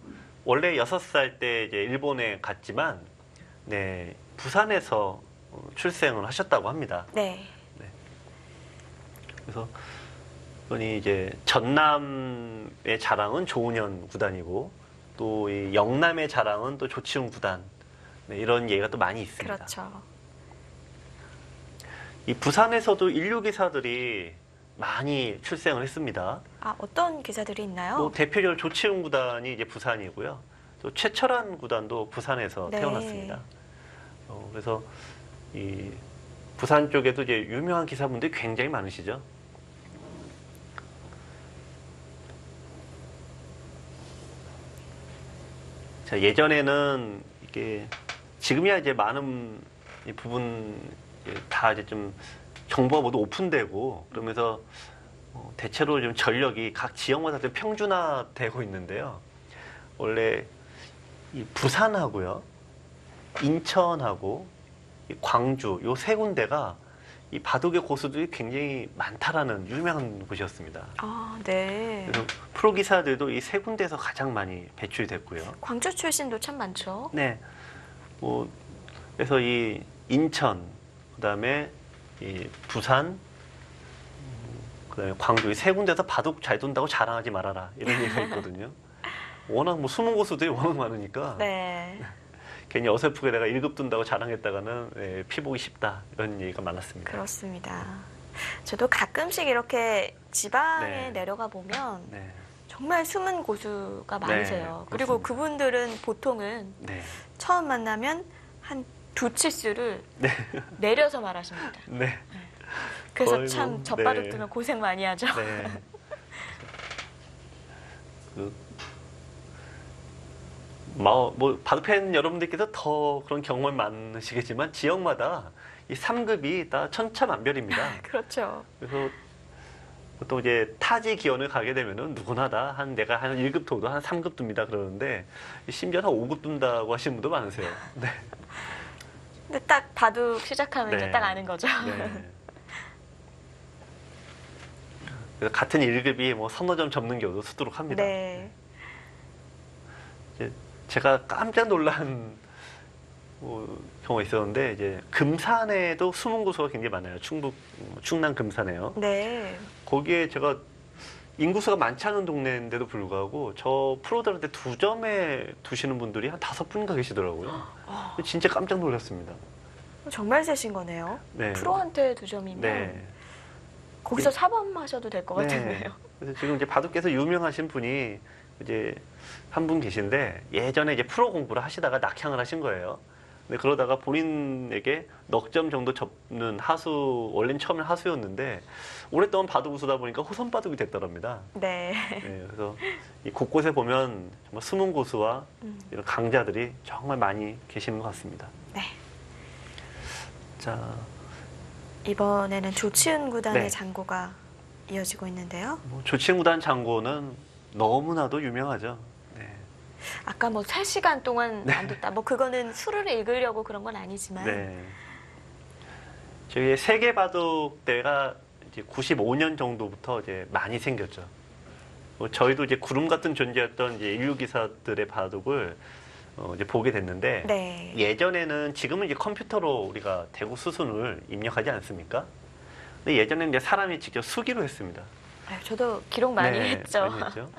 원래 6살 때 이제 일본에 갔지만, 네, 부산에서 출생을 하셨다고 합니다. 네. 그래서 이분이 이제 전남의 자랑은 조은현 구단이고, 또 이 영남의 자랑은 또 조치웅 구단. 네, 이런 얘기가 또 많이 있습니다. 그렇죠. 이 부산에서도 인류 기사들이 많이 출생을 했습니다. 아, 어떤 기사들이 있나요? 뭐 대표적으로 조치훈 구단이 이제 부산이고요. 또 최철한 구단도 부산에서 네. 태어났습니다. 그래서 이 부산 쪽에도 이제 유명한 기사분들이 굉장히 많으시죠. 자, 예전에는 이게 지금이야 이제 많은 이 부분 다 이제 좀 정보가 모두 오픈되고 그러면서 대체로 좀 전력이 각 지역마다 좀 평준화되고 있는데요. 원래 이 부산하고요, 인천하고 이 광주 요 세 군데가 이 바둑의 고수들이 굉장히 많다라는 유명한 곳이었습니다. 아, 네. 그래서 프로 기사들도 이 세 군데에서 가장 많이 배출이 됐고요. 광주 출신도 참 많죠. 네. 뭐 그래서 이 인천, 그다음에 이 부산, 그다음에 광주 이 세 군데서 바둑 잘 돈다고 자랑하지 말아라 이런 얘기가 있거든요. 워낙 뭐 숨은 고수들이 워낙 많으니까 네. 괜히 어설프게 내가 1급 둔다고 자랑했다가는 네, 피보기 쉽다 이런 얘기가 많았습니다. 그렇습니다. 저도 가끔씩 이렇게 지방에 네. 내려가 보면 네. 정말 숨은 고수가 많으세요. 그리고 그렇습니다. 그분들은 보통은 네. 처음 만나면 한 두 치수를 네. 내려서 말하십니다. 네. 그래서 거의 참 뭐, 젖바둑 네. 두면 고생 많이 하죠. 네. 뭐 바둑팬 여러분들께서 더 그런 경험이 많으시겠지만 지역마다 이 3급이 다 천차만별입니다. 그렇죠. 그래서 보통 이제 타지 기원을 가게 되면은 누구나 다 내가 한 1급 둬도 한 3급 둡니다 그러는데 심지어 한 5급 둔다고 하시는 분도 많으세요. 네. 근데 딱 바둑 시작하면 이제 네. 딱 아는 거죠. 네. 그래서 같은 1급이 뭐 서너 점 접는 경우도 수두룩합니다. 네. 이제 제가 깜짝 놀란 경우가 있었는데 이제 금산에도 숨은 고수가 굉장히 많아요. 충남 금산에요. 네. 거기에 제가 인구수가 많지 않은 동네인데도 불구하고 저 프로들한테 2점에 두시는 분들이 한 5분인가 계시더라고요. 진짜 깜짝 놀랐습니다. 정말 세신 거네요. 네. 프로한테 2점이면 네. 거기서 사범하셔도 될 것 네. 같은데요. 그래서 지금 이제 바둑께서 유명하신 분이 이제 한 분 계신데 예전에 이제 프로 공부를 하시다가 낙향을 하신 거예요. 근데 그러다가 본인에게 넉 점 정도 접는 하수, 원래는 처음엔 하수였는데 오랫동안 바둑 우수다 보니까 호선 바둑이 됐더랍니다. 네. 네, 그래서 이 곳곳에 보면 정말 숨은 고수와 이런 강자들이 정말 많이 계시는 것 같습니다. 네. 자, 이번에는 조치훈 구단의 네. 장고가 이어지고 있는데요. 조치훈 구단 장고는 너무나도 유명하죠. 네. 아까 뭐 3시간 동안 안 뒀다. 뭐 그거는 수를 읽으려고 그런 건 아니지만. 네. 저희 세계 바둑 대회가 이제 95년 정도부터 이제 많이 생겼죠. 저희도 이제 구름 같은 존재였던 이제 인류 기사들의 바둑을 이제 보게 됐는데 네. 예전에는 지금은 이제 컴퓨터로 우리가 대구 수순을 입력하지 않습니까? 근데 예전에는 이제 사람이 직접 수기로 했습니다. 저도 기록 많이 네, 했죠. 많이 했죠.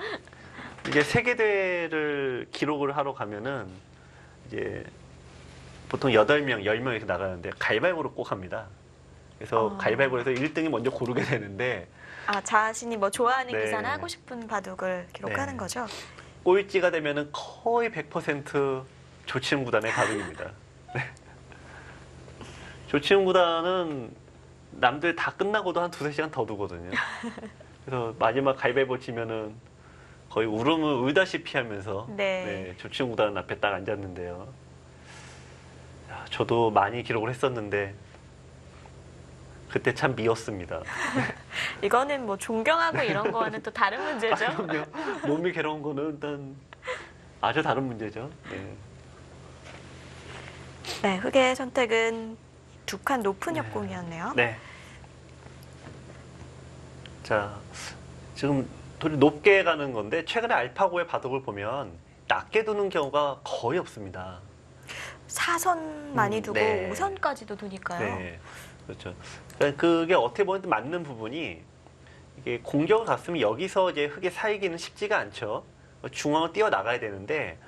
이제 세계 대회를 기록을 하러 가면은 이제 보통 8명, 10명에서 나가는데 가위바위보로 꼭 합니다. 그래서 가위바위보에서 1등이 먼저 고르게 되는데 자신이 뭐 좋아하는 네. 기사나 하고 싶은 바둑을 기록하는 네. 거죠. 꼴찌가 되면은 거의 100% 조치훈 구단의 바둑입니다. 네. 조치훈 구단은 남들 다 끝나고도 한 2-3시간 더 두거든요. 그래서 마지막 가위바위보 치면은 거의 울음을 울다시피 하면서 네. 조치훈 구단 앞에 딱 앉았는데요. 야, 저도 많이 기록을 했었는데 그때 참 미웠습니다. 이거는 뭐 존경하고 이런 거와는 또 다른 문제죠. 그럼요. 몸이 괴로운 거는 일단 아주 다른 문제죠. 네. 네, 흑의 선택은 2칸 높은 역공이었네요. 네. 자, 지금 돌이 높게 가는 건데 최근에 알파고의 바둑을 보면 낮게 두는 경우가 거의 없습니다. 4선 많이 두고 네. 5선까지도 두니까요. 네, 그렇죠. 그러니까 그게 어떻게 보면 맞는 부분이 이게 공격을 갔으면 여기서 이제 흑의 사이기는 쉽지가 않죠. 중앙을 뛰어 나가야 되는데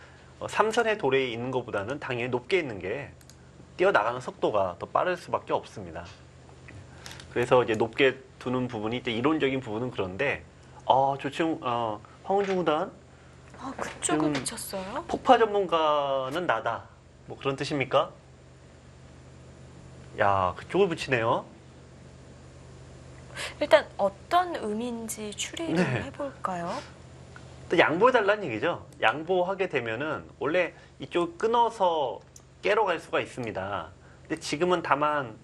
3선의 돌에 있는 것보다는 당연히 높게 있는 게 뛰어 나가는 속도가 더 빠를 수밖에 없습니다. 그래서 이제 높게 두는 부분이 이제 이론적인 부분은 그런데 조치훈 황운준 구단 그쪽을 붙였어요? 폭파 전문가는 나다. 뭐 그런 뜻입니까? 야, 그쪽을 붙이네요. 일단 어떤 의미인지 추리를 네. 해볼까요? 또 양보해달라는 얘기죠. 양보하게 되면은 원래 이쪽 끊어서 깨러 갈 수가 있습니다. 근데 지금은 다만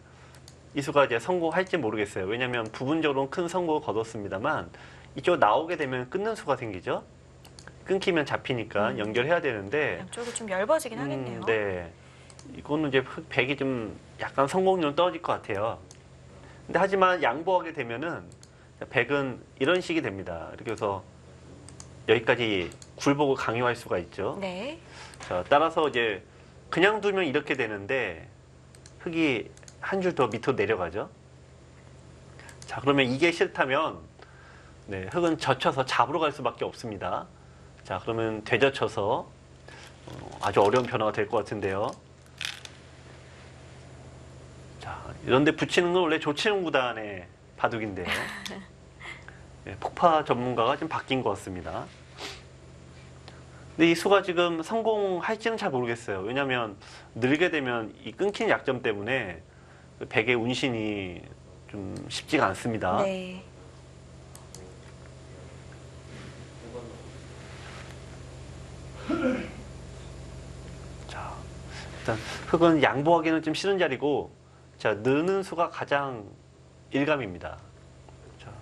이수가 이제 성공할지 모르겠어요. 왜냐하면 부분적으로는 큰 성공을 거뒀습니다만 이쪽 나오게 되면 끊는 수가 생기죠. 끊기면 잡히니까 연결해야 되는데 양쪽이 좀 얇아지긴 하겠네요. 네. 이거는 이제 백이 좀 약간 성공률은 떨어질 것 같아요. 근데 하지만 양보하게 되면은 백은 이런 식이 됩니다. 이렇게 해서 여기까지 굴복을 강요할 수가 있죠. 네. 자, 따라서 이제 그냥 두면 이렇게 되는데 흑이 한 줄 더 밑으로 내려가죠. 자, 그러면 이게 싫다면 흑은 젖혀서 잡으러 갈 수밖에 없습니다. 자, 그러면 되젖혀서 아주 어려운 변화가 될 것 같은데요. 자, 이런데 붙이는 건 원래 조치훈 구단의 바둑인데요. 폭파 전문가가 좀 바뀐 것 같습니다. 근데 이 수가 지금 성공할지는 잘 모르겠어요. 왜냐하면 늘게 되면 이 끊기는 약점 때문에 백의 운신이 좀 쉽지가 않습니다. 네. 자, 일단 흑은 양보하기는 좀 싫은 자리고, 자, 느는 수가 가장 일감입니다. 자,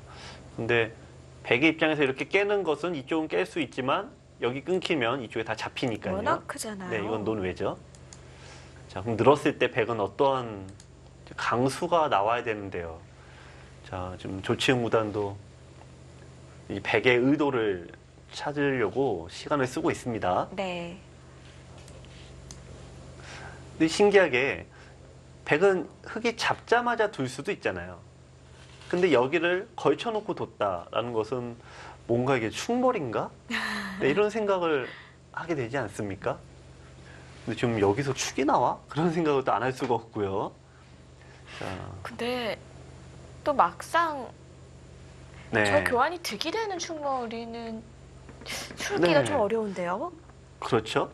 근데 백의 입장에서 이렇게 깨는 것은 이쪽은 깰 수 있지만 여기 끊기면 이쪽에 다 잡히니까요. 워낙 크잖아요. 네, 이건 논외죠. 자, 그럼 늘었을 때 백은 어떠한 강수가 나와야 되는데요. 자, 지금 조치훈 구단도 이 백의 의도를 찾으려고 시간을 쓰고 있습니다. 네. 근데 신기하게 백은 흑이 잡자마자 둘 수도 있잖아요. 근데 여기를 걸쳐놓고 뒀다라는 것은 뭔가 이게 충돌인가? 네, 이런 생각을 하게 되지 않습니까? 근데 지금 여기서 축이 나와? 그런 생각을 또 안 할 수가 없고요. 자, 근데 또 막상 네. 저 교환이 득이 되는 충돌이는 출기가 네. 좀 어려운데요. 그렇죠.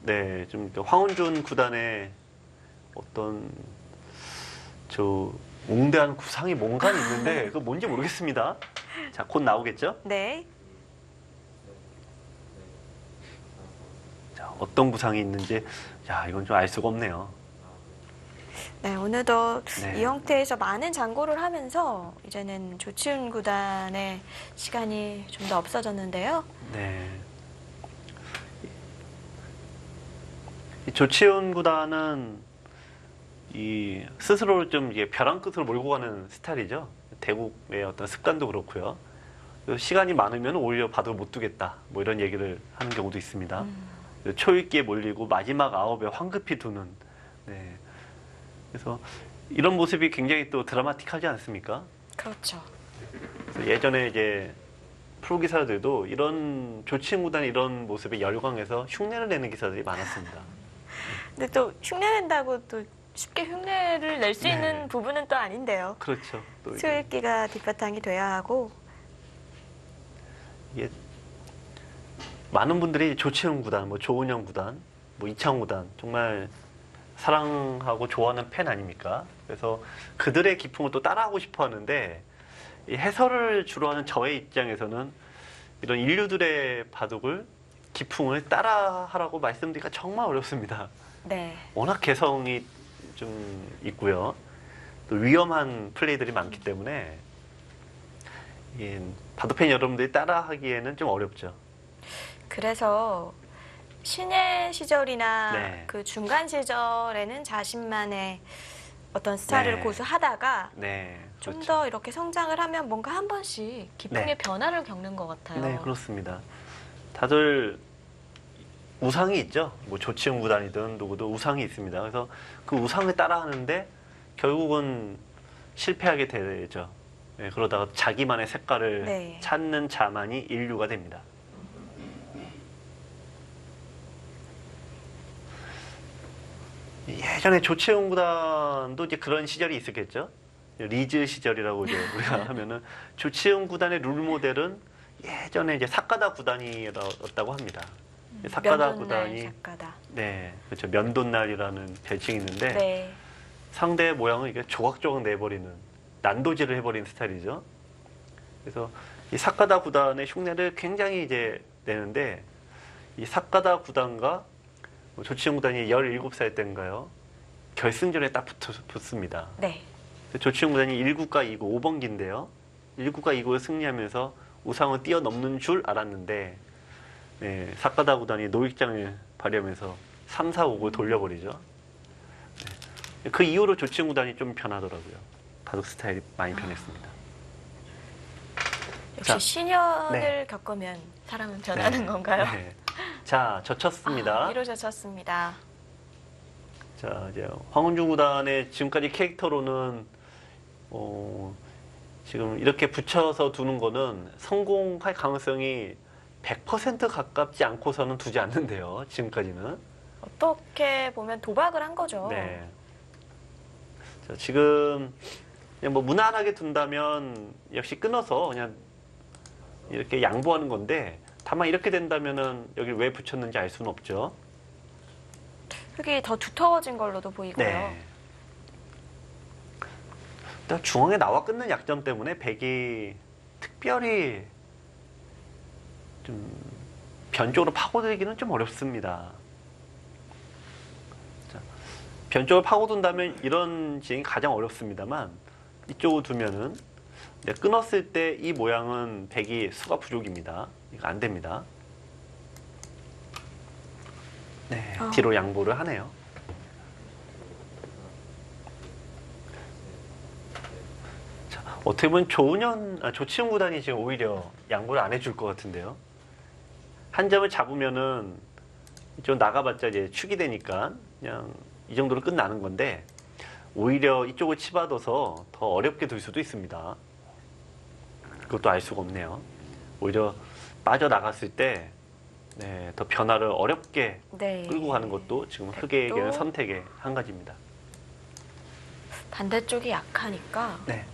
네, 좀 황운준 구단의 어떤 저 웅대한 구상이 뭔가 있는데 그거 뭔지 모르겠습니다. 자, 곧 나오겠죠? 네. 자, 어떤 구상이 있는지, 야, 이건 좀 알 수가 없네요. 네, 오늘도 네. 이 형태에서 많은 장고를 하면서 이제는 조치훈 구단의 시간이 좀 더 없어졌는데요. 네. 이 조치훈 구단은 이 스스로를 좀 이게 벼랑 끝으로 몰고 가는 스타일이죠. 대국의 어떤 습관도 그렇고요. 그래서 시간이 많으면 오히려 바둑을 못 두겠다. 뭐 이런 얘기를 하는 경우도 있습니다. 초읽기에 몰리고 마지막 아홉에 황급히 두는. 네. 그래서 이런 모습이 굉장히 또 드라마틱하지 않습니까? 그렇죠. 그래서 예전에 이제 프로 기사들도 이런 조치훈 구단의 이런 모습에 열광해서 흉내를 내는 기사들이 많았습니다. 근데 또 흉내낸다고 또 쉽게 흉내를 낼 수 네. 있는 부분은 또 아닌데요. 그렇죠. 또 이게 수일기가 뒷바탕이 돼야 하고. 이게 많은 분들이 조치훈 구단, 뭐 조은영 구단, 뭐 이창호 구단 정말 사랑하고 좋아하는 팬 아닙니까? 그래서 그들의 기풍을 또 따라하고 싶어 하는데 이 해설을 주로 하는 저의 입장에서는 이런 인류들의 바둑을 기풍을 따라하라고 말씀드리기가 정말 어렵습니다. 네. 워낙 개성이 좀 있고요. 또 위험한 플레이들이 많기 때문에 바둑팬 여러분들이 따라하기에는 좀 어렵죠. 그래서 신예 시절이나 네. 그 중간 시절에는 자신만의 어떤 스타일을 네. 고수하다가 네, 좀 그렇죠. 더 이렇게 성장을 하면 뭔가 한 번씩 기풍의 네. 변화를 겪는 것 같아요. 네, 그렇습니다. 다들 우상이 있죠. 뭐 조치훈 구단이든 누구도 우상이 있습니다. 그래서 그 우상을 따라하는데 결국은 실패하게 되죠. 네, 그러다가 자기만의 색깔을 네. 찾는 자만이 인류가 됩니다. 예전에 조치훈 구단도 이제 그런 시절이 있었겠죠. 리즈 시절이라고 이제 우리가 하면은 조치훈 구단의 룰 모델은 예전에 이제 사카다 구단이었다고 합니다. 사카다 면도날 구단이 작가다. 네, 그렇죠. 면도날이라는 별칭이 있는데 네. 상대의 모양을 이게 조각조각 내버리는 난도질을 해버리는 스타일이죠. 그래서 이 사카다 구단의 흉내를 굉장히 이제 내는데 이 사카다 구단과 조치훈 구단이 17살 때인가요? 결승전에 딱 붙습니다. 네. 조치훈 구단이 1구가 2구 5번기인데요. 1구가 2구를 승리하면서 우상을 뛰어넘는 줄 알았는데 네, 사카다 구단이 노익장을 발휘하면서 3, 4, 5구 돌려버리죠. 네. 그 이후로 조치훈 구단이 좀 변하더라고요. 바둑 스타일이 많이 변했습니다. 역시 자, 신년을 네. 겪으면 사람은 변하는 네. 건가요? 네. 자, 젖혔습니다. 이루어졌습니다. 자, 이제 황은주 구단의 지금까지 캐릭터로는 지금 이렇게 붙여서 두는 거는 성공할 가능성이 100% 가깝지 않고서는 두지 않는데요. 지금까지는. 어떻게 보면 도박을 한 거죠. 네. 자, 지금 그냥 뭐 무난하게 둔다면 역시 끊어서 그냥 이렇게 양보하는 건데 다만 이렇게 된다면은 여기 왜 붙였는지 알 수는 없죠. 흙이 더 두터워진 걸로도 보이고요. 네. 일단 중앙에 나와 끊는 약점 때문에 백이 특별히 좀 변쪽으로 파고들기는 좀 어렵습니다. 자, 변쪽을 파고든다면 이런 진행이 가장 어렵습니다만 이쪽으로 두면은 끊었을 때 이 모양은 백이 수가 부족입니다. 이거 안 됩니다. 네, 뒤로 양보를 하네요. 자, 어떻게 보면 조치훈 구단이 지금 오히려 양보를 안 해줄 것 같은데요. 한 점을 잡으면은 이쪽 나가봤자 이제 축이 되니까 그냥 이 정도로 끝나는 건데 오히려 이쪽을 치받아서 더 어렵게 둘 수도 있습니다. 그것도 알 수가 없네요. 오히려 빠져나갔을 때 네, 더 변화를 어렵게 네. 끌고 가는 것도 지금 흑에게는 선택의 한 가지입니다. 반대쪽이 약하니까 네.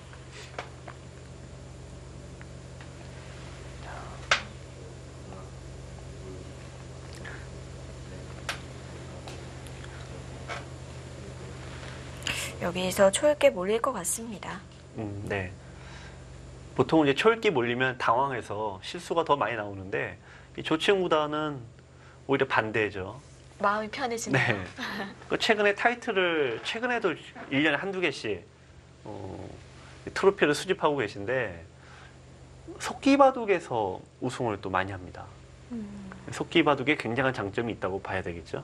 여기서 초읽게 몰릴 것 같습니다. 네. 보통 이제 초읽기 몰리면 당황해서 실수가 더 많이 나오는데 이 조치훈 구단은 오히려 반대죠. 마음이 편해지네요. 네. 최근에 타이틀을 최근에도 1년에 한두 개씩 트로피를 수집하고 계신데 속기바둑에서 우승을 또 많이 합니다. 속기바둑에 굉장한 장점이 있다고 봐야 되겠죠.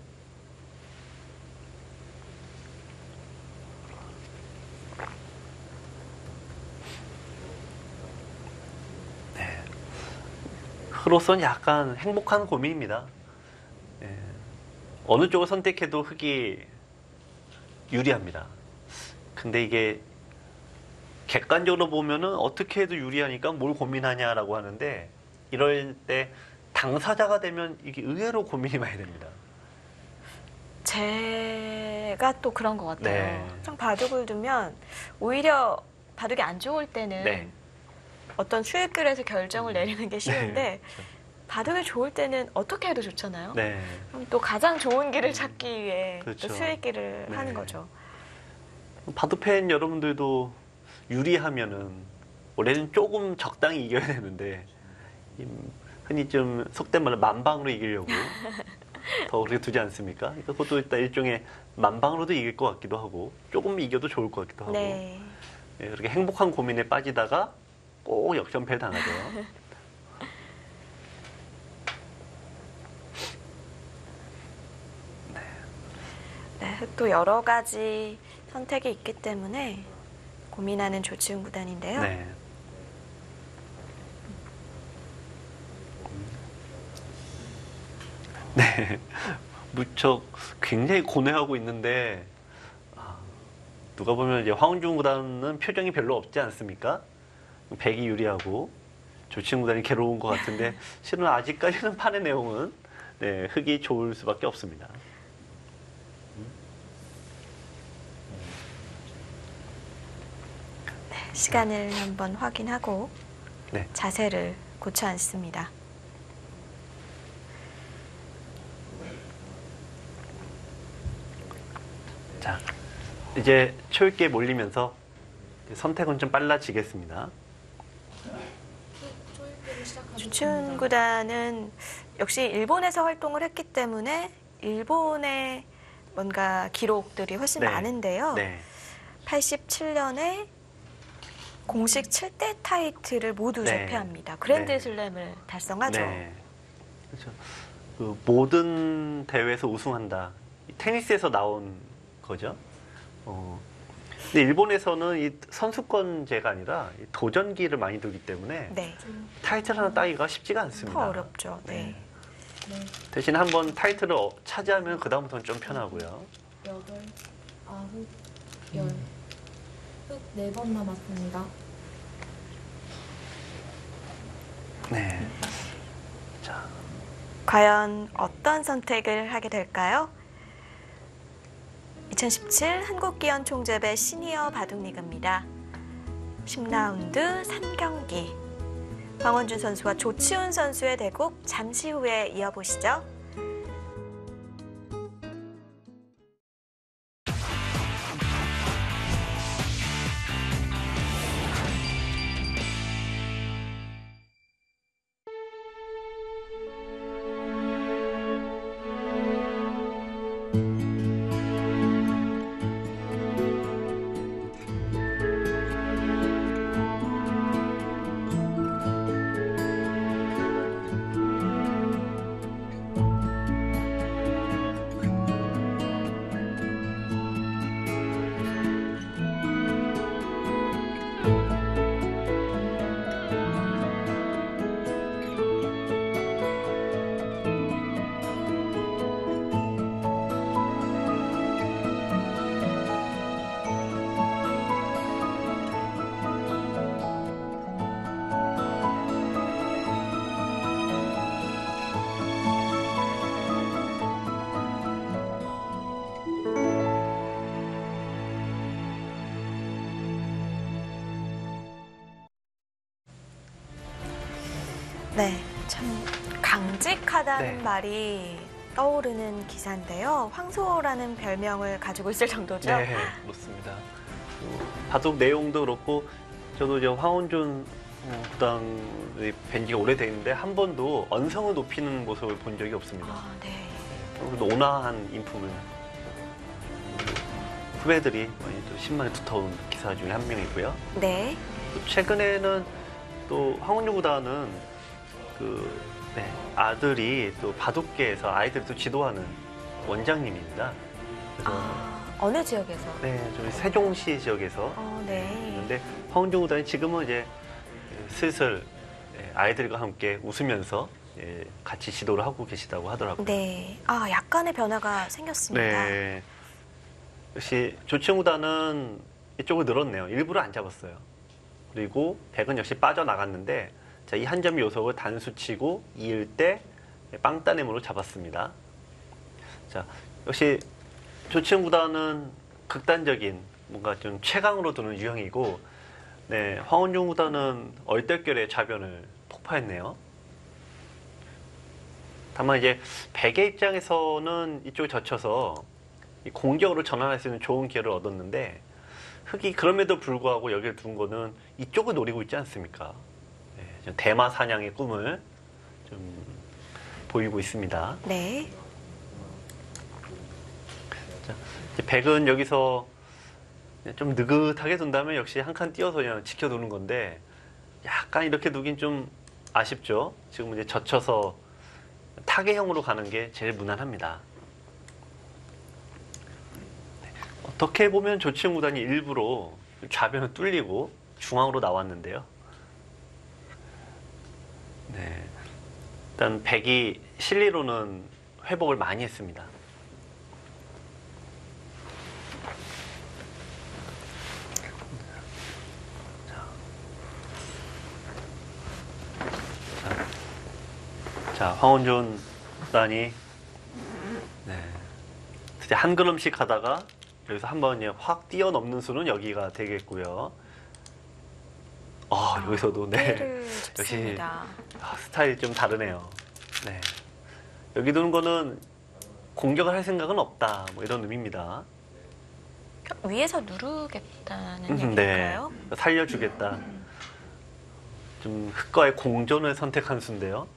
흑으로서는 약간 행복한 고민입니다. 예. 어느 쪽을 선택해도 흑이 유리합니다. 근데 이게 객관적으로 보면은 어떻게 해도 유리하니까 뭘 고민하냐라고 하는데 이럴 때 당사자가 되면 이게 의외로 고민이 많이 됩니다. 제가 또 그런 것 같아요. 네. 항상 바둑을 두면 오히려 바둑이 안 좋을 때는 네. 어떤 수익률에서 결정을 내리는 게 쉬운데 네, 그렇죠. 바둑이 좋을 때는 어떻게 해도 좋잖아요. 네. 그럼 또 가장 좋은 길을 찾기 위해 그렇죠. 또 수익길을 네. 하는 거죠. 바둑팬 여러분들도 유리하면은 원래는 조금 적당히 이겨야 되는데 흔히 좀 속된 말로 만방으로 이기려고 더 그렇게 두지 않습니까? 그러니까 그것도 일단 일종의 만방으로도 이길 것 같기도 하고 조금 이겨도 좋을 것 같기도 하고 네. 예, 그렇게 행복한 고민에 빠지다가 꼭 역전패를 당하죠. 네, 또 여러 가지 선택이 있기 때문에 고민하는 조치훈 구단인데요. 네. 네. 무척 굉장히 고뇌하고 있는데 누가 보면 이제 황운중 구단은 표정이 별로 없지 않습니까? 백이 유리하고 조치훈 구단이 괴로운 것 같은데 실은 아직까지는 판의 내용은 네, 흑이 좋을 수밖에 없습니다. 시간을 한번 확인하고 네. 자세를 고쳐 앉습니다. 자, 이제 초읽기에 몰리면서 선택은 좀 빨라지겠습니다. 조치훈 구단은 역시 일본에서 활동을 했기 때문에 일본의 뭔가 기록들이 훨씬 네. 많은데요. 네. 87년에 공식 7대 타이틀을 모두 네. 제패합니다. 그랜드 네. 슬램을 달성하죠. 네. 그렇죠. 그 모든 대회에서 우승한다. 테니스에서 나온 거죠. 근데 일본에서는 이 선수권제가 아니라 이 도전기를 많이 두기 때문에 네. 타이틀 하나 따기가 쉽지가 않습니다. 더 어렵죠. 네. 대신 한번 타이틀을 차지하면 그 다음부터는 좀 편하고요. 8, 9, 10. 흑 4번 남았습니다. 네. 자, 과연 어떤 선택을 하게 될까요? 2017 한국기원 총재배 시니어 바둑리그입니다. 10라운드 3경기. 황원준 선수와 조치훈 선수의 대국 잠시 후에 이어보시죠. 네, 참 강직하다는 네. 말이 떠오르는 기사인데요. 황소라는 별명을 가지고 있을 정도죠. 네, 그렇습니다. 바둑 내용도 그렇고 저도 이제 황원준 구단의 뵌 지가 오래됐는데 한 번도 언성을 높이는 모습을 본 적이 없습니다. 아, 네. 그래도 온화한 인품을 후배들이 많이 또 신망이 두터운 기사 중에 한 명이고요. 네. 또 최근에는 또 황원준 구단은 아들이 또 바둑계에서 아이들을 또 지도하는 원장님입니다. 그래서 어느 지역에서? 네, 저희 세종시 지역에서 네. 있는데 황원준 구단이 지금은 이제 슬슬 아이들과 함께 웃으면서 같이 지도를 하고 계시다고 하더라고요. 네. 아, 약간의 변화가 생겼습니다. 네. 역시 조치훈 구단은 이쪽을 늘었네요. 일부러 안 잡았어요. 그리고 백은 역시 빠져나갔는데 자, 이 한 점 요속을 단수치고 이을 때 빵따냄으로 잡았습니다. 자, 역시 조치현 구단은 극단적인 뭔가 좀 최강으로 두는 유형이고, 네, 황원종 구단은 얼떨결에 좌변을 폭파했네요. 다만 이제 백의 입장에서는 이쪽에 젖혀서 이 공격으로 전환할 수 있는 좋은 기회를 얻었는데, 흑이 그럼에도 불구하고 여기를 둔 거는 이쪽을 노리고 있지 않습니까? 네, 좀 대마 사냥의 꿈을 좀 보이고 있습니다. 네. 자, 이제 백은 여기서 좀 느긋하게 둔다면 역시 한 칸 띄어서 그냥 지켜두는 건데, 약간 이렇게 두긴 좀 아쉽죠. 지금 이제 젖혀서 타개형으로 가는 게 제일 무난합니다. 네, 어떻게 보면 조치현 구단이 일부러 좌변을 뚫리고 중앙으로 나왔는데요. 네, 일단 백이 실리로는 회복을 많이 했습니다. 자, 황원준 구단이 네, 드디어 한 걸음씩 가다가 여기서 한번 확 뛰어넘는 수는 여기가 되겠고요. 여기서도 네, 끼를 역시 줍습니다. 스타일이 좀 다르네요. 네, 여기 두는 거는 공격을 할 생각은 없다, 뭐 이런 의미입니다. 위에서 누르겠다는 네, 얘기인가요? 살려주겠다. 좀 흑과의 공존을 선택한 수인데요.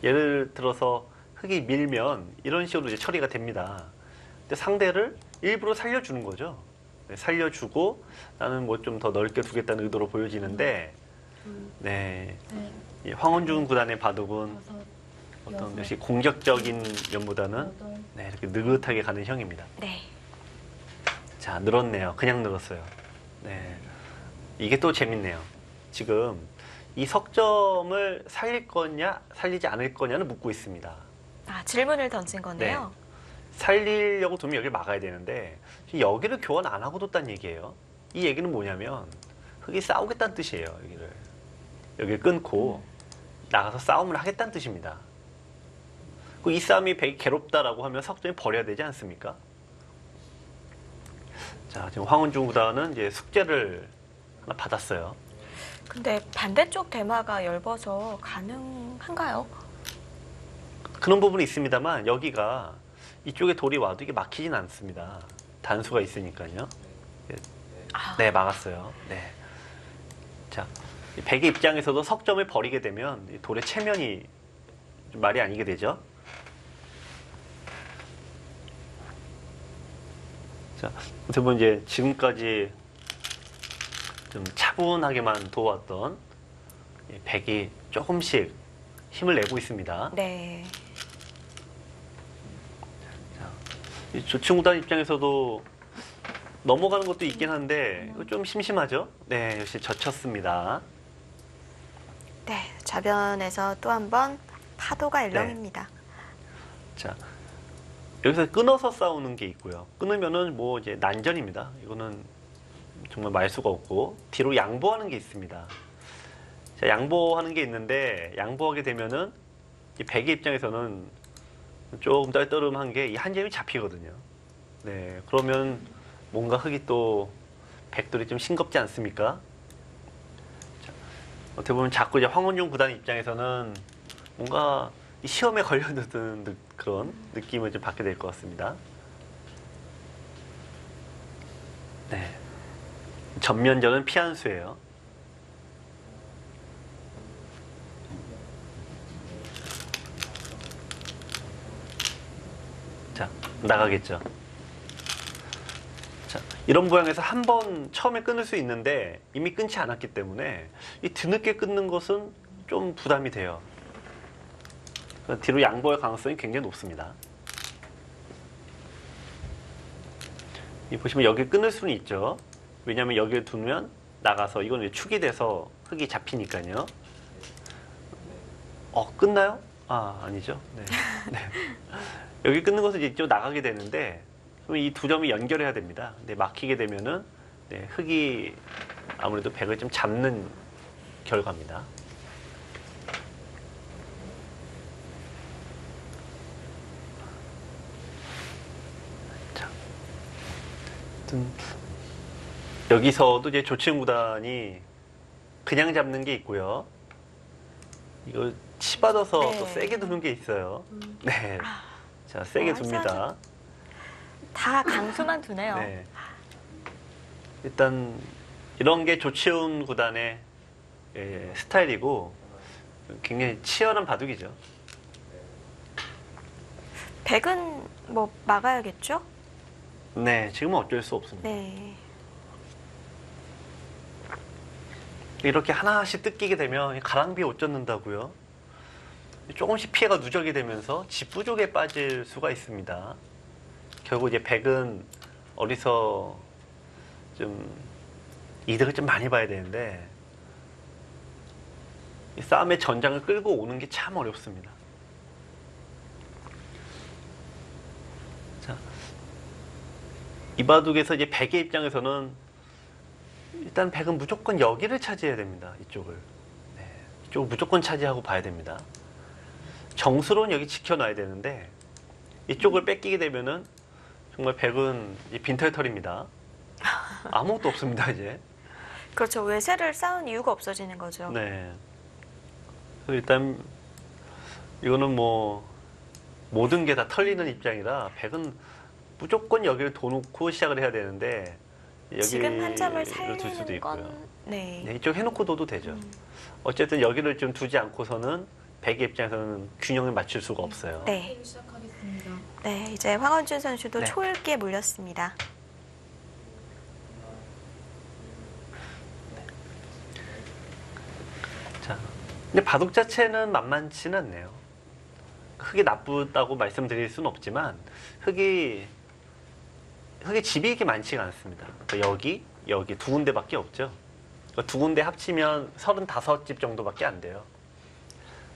예를 들어서 흑이 밀면 이런 식으로 이제 처리가 됩니다. 근데 상대를 일부러 살려주는 거죠. 네, 살려주고 나는 뭐 좀 더 넓게 두겠다는 의도로 보여지는데, 네, 이 황원준 구단의 바둑은 어떤 역시 공격적인 면보다는 네, 이렇게 느긋하게 가는 형입니다. 네. 자, 늘었네요. 그냥 늘었어요. 네, 이게 또 재밌네요. 지금 이 석점을 살릴 거냐 살리지 않을 거냐는 묻고 있습니다. 질문을 던진 거네요. 살리려고 두면 여기를 막아야 되는데 여기를 교환 안 하고 뒀다는 얘기예요. 이 얘기는 뭐냐면 흑이 싸우겠다는 뜻이에요. 여기를 끊고 나가서 싸움을 하겠다는 뜻입니다. 이 싸움이 백이 괴롭다라고 하면 석점이 버려야 되지 않습니까? 자, 지금 황원준 구단은 이제 숙제를 하나 받았어요. 근데 반대쪽 대마가 얇아서 가능한가요? 그런 부분이 있습니다만 여기가 이쪽에 돌이 와도 이게 막히진 않습니다. 단수가 있으니까요. 네, 막았어요. 네. 자, 백의 입장에서도 석점을 버리게 되면 이 돌의 체면이 좀 말이 아니게 되죠. 자, 어떻게 보면 이제 지금까지 좀 차분하게만 도왔던 백이 조금씩 힘을 내고 있습니다. 네. 이 조치현 구단 입장에서도 넘어가는 것도 있긴 한데 이거 좀 심심하죠? 네, 역시 젖혔습니다. 네. 좌변에서 또 한 번 파도가 일렁입니다. 자, 여기서 끊어서 싸우는 게 있고요. 끊으면은 뭐 이제 난전입니다. 이거는 정말 말 수가 없고, 뒤로 양보하는 게 있습니다. 자, 양보하는 게 있는데 양보하게 되면은 이 백의 입장에서는 조금 떨떠름한 게 이 한 점이 잡히거든요. 네, 그러면 뭔가 흑이 또 백돌이 좀 싱겁지 않습니까? 자, 어떻게 보면 자꾸 이제 황원종 구단 입장에서는 뭔가 이 시험에 걸려드는 그런 느낌을 좀 받게 될 것 같습니다. 네, 전면전은 피한수예요. 자, 나가겠죠. 자, 이런 모양에서 한 번 처음에 끊을 수 있는데 이미 끊지 않았기 때문에 이 뒤늦게 끊는 것은 좀 부담이 돼요. 뒤로 양보할 가능성이 굉장히 높습니다. 이 보시면 여기 끊을 수는 있죠. 왜냐하면 여기를 두면 나가서 이건 축이 돼서 흑이 잡히니까요. 끝나요? 아니죠. 네. 네. 여기 끊는 것은 이쪽 나가게 되는데 이 두 점이 연결해야 됩니다. 근데 막히게 되면은 네, 흑이 아무래도 백을 좀 잡는 결과입니다. 자, 어쨌든 여기서도 이제 조치훈 구단이 그냥 잡는 게 있고요. 이거 치받아서 네. 또 세게 두는 게 있어요. 네. 자, 세게 와, 둡니다. 다 강수만 두네요. 네. 일단 이런 게 조치훈 구단의 스타일이고 굉장히 치열한 바둑이죠. 백은 뭐 막아야겠죠? 네, 지금은 어쩔 수 없습니다. 네. 이렇게 하나씩 뜯기게 되면 가랑비에 옷 젖는다고요. 조금씩 피해가 누적이 되면서 집부족에 빠질 수가 있습니다. 결국 이제 백은 어디서 좀 이득을 좀 많이 봐야 되는데 이 싸움의 전장을 끌고 오는 게 참 어렵습니다. 자, 이 바둑에서 이제 백의 입장에서는 일단 백은 무조건 여기를 차지해야 됩니다. 이쪽을. 네, 이쪽을 무조건 차지하고 봐야 됩니다. 정수로는 여기 지켜놔야 되는데 이쪽을 뺏기게 되면은 정말 백은 빈털털입니다. 아무것도 없습니다, 이제. 그렇죠. 외세를 쌓은 이유가 없어지는 거죠. 네. 그래서 일단 이거는 뭐 모든 게 다 털리는 입장이라 백은 무조건 여기를 둬놓고 시작을 해야 되는데 지금 한 점을 둘 수도 살리는 있고요. 건 네. 네, 이쪽 해놓고 둬도 되죠. 어쨌든 여기를 좀 두지 않고서는 백의 입장에서는 균형을 맞출 수가 없어요. 네. 게임 시작하겠습니다. 네, 이제 황원준 선수도 네. 초읽기에 몰렸습니다. 자, 근데 바둑 자체는 만만치는 않네요. 흙이 나쁘다고 말씀드릴 수는 없지만 흙이 집이 이렇게 많지가 않습니다. 그러니까 여기 두 군데밖에 없죠. 그러니까 두 군데 합치면 35집 정도밖에 안 돼요.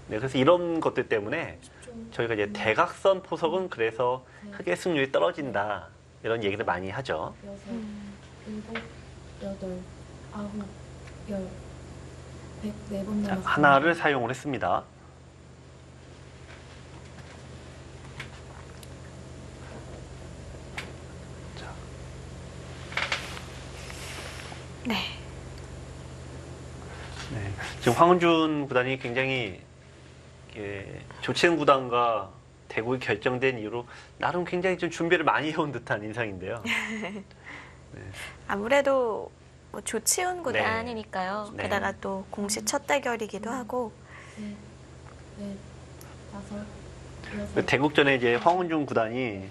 네, 그래서 이런 것들 때문에 저희가 이제 대각선 포석은 그래서 흙의 승률이 떨어진다 이런 얘기를 많이 하죠. 6, 7, 8, 9, 10, 104번 자, 남았습니다. 하나를 사용을 했습니다. 네. 네, 지금 황은준 구단이 굉장히 조치현 구단과 대국이 결정된 이후로 나름 굉장히 좀 준비를 많이 해온 듯한 인상인데요. 아무래도 뭐 조치훈 구단이니까요. 네. 게다가 또 공식 첫 대결이기도 하고 셋, 넷, 다섯, 여섯, 대국전에 이제 황은준 구단이 네,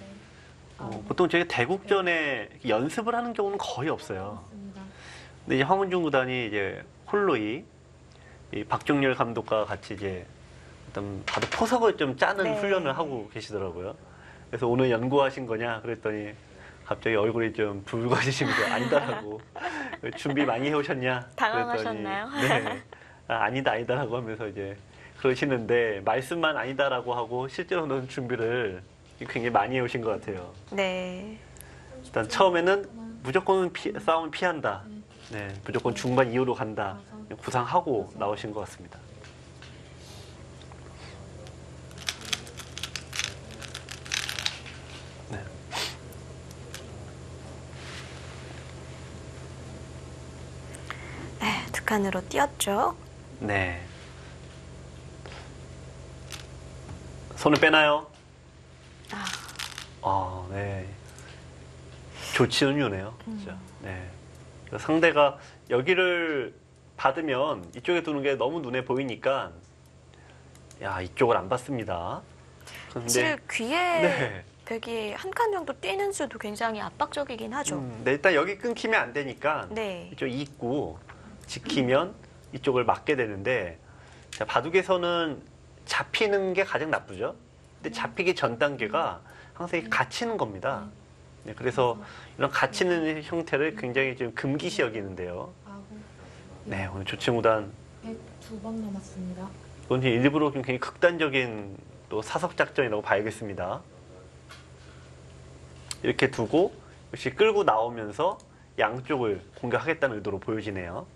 보통 저희가 대국전에 연습을 하는 경우는 거의 없어요. 맞습니다. 근데 이제 황은준 구단이 이제 홀로이 박종렬 감독과 같이 이제 어떤 바둑 포석을 좀 짜는 네. 훈련을 하고 계시더라고요. 그래서 오늘 연구하신 거냐 그랬더니 갑자기 얼굴이 좀 붉어지시면서 아니다라고 준비 많이 해오셨냐 당황하셨나요? 그랬더니 네. 아니다라고 하면서 이제 그러시는데 말씀만 아니다라고 하고 실제로는 준비를 굉장히 많이 해오신 것 같아요. 네. 일단 처음에는 무조건 싸움을 피한다. 네, 무조건 중반 이후로 간다. 구상하고 나오신 것 같습니다. 네. 네, 두 칸으로 띄었죠. 네. 손을 빼나요? 네. 조치훈 유네요. 진짜. 네. 상대가 여기를 받으면 이쪽에 두는 게 너무 눈에 보이니까 야, 이쪽을 안 봤습니다. 사실 귀에 네. 백이 한 칸 정도 뛰는 수도 굉장히 압박적이긴 하죠. 네, 일단 여기 끊기면 안 되니까 네. 이쪽 잊고 지키면 이쪽을 맞게 되는데 자, 바둑에서는 잡히는 게 가장 나쁘죠. 근데 잡히기 전 단계가 항상 이렇게 갇히는 겁니다. 네, 그래서 이런 갇히는 형태를 굉장히 좀 금기시 여기는데요. 네, 오늘 조치구단 102번 남았습니다. 이건 일부러 좀 굉장히 극단적인 또 사석 작전이라고 봐야겠습니다. 이렇게 두고 역시 끌고 나오면서 양쪽을 공격하겠다는 의도로 보여지네요.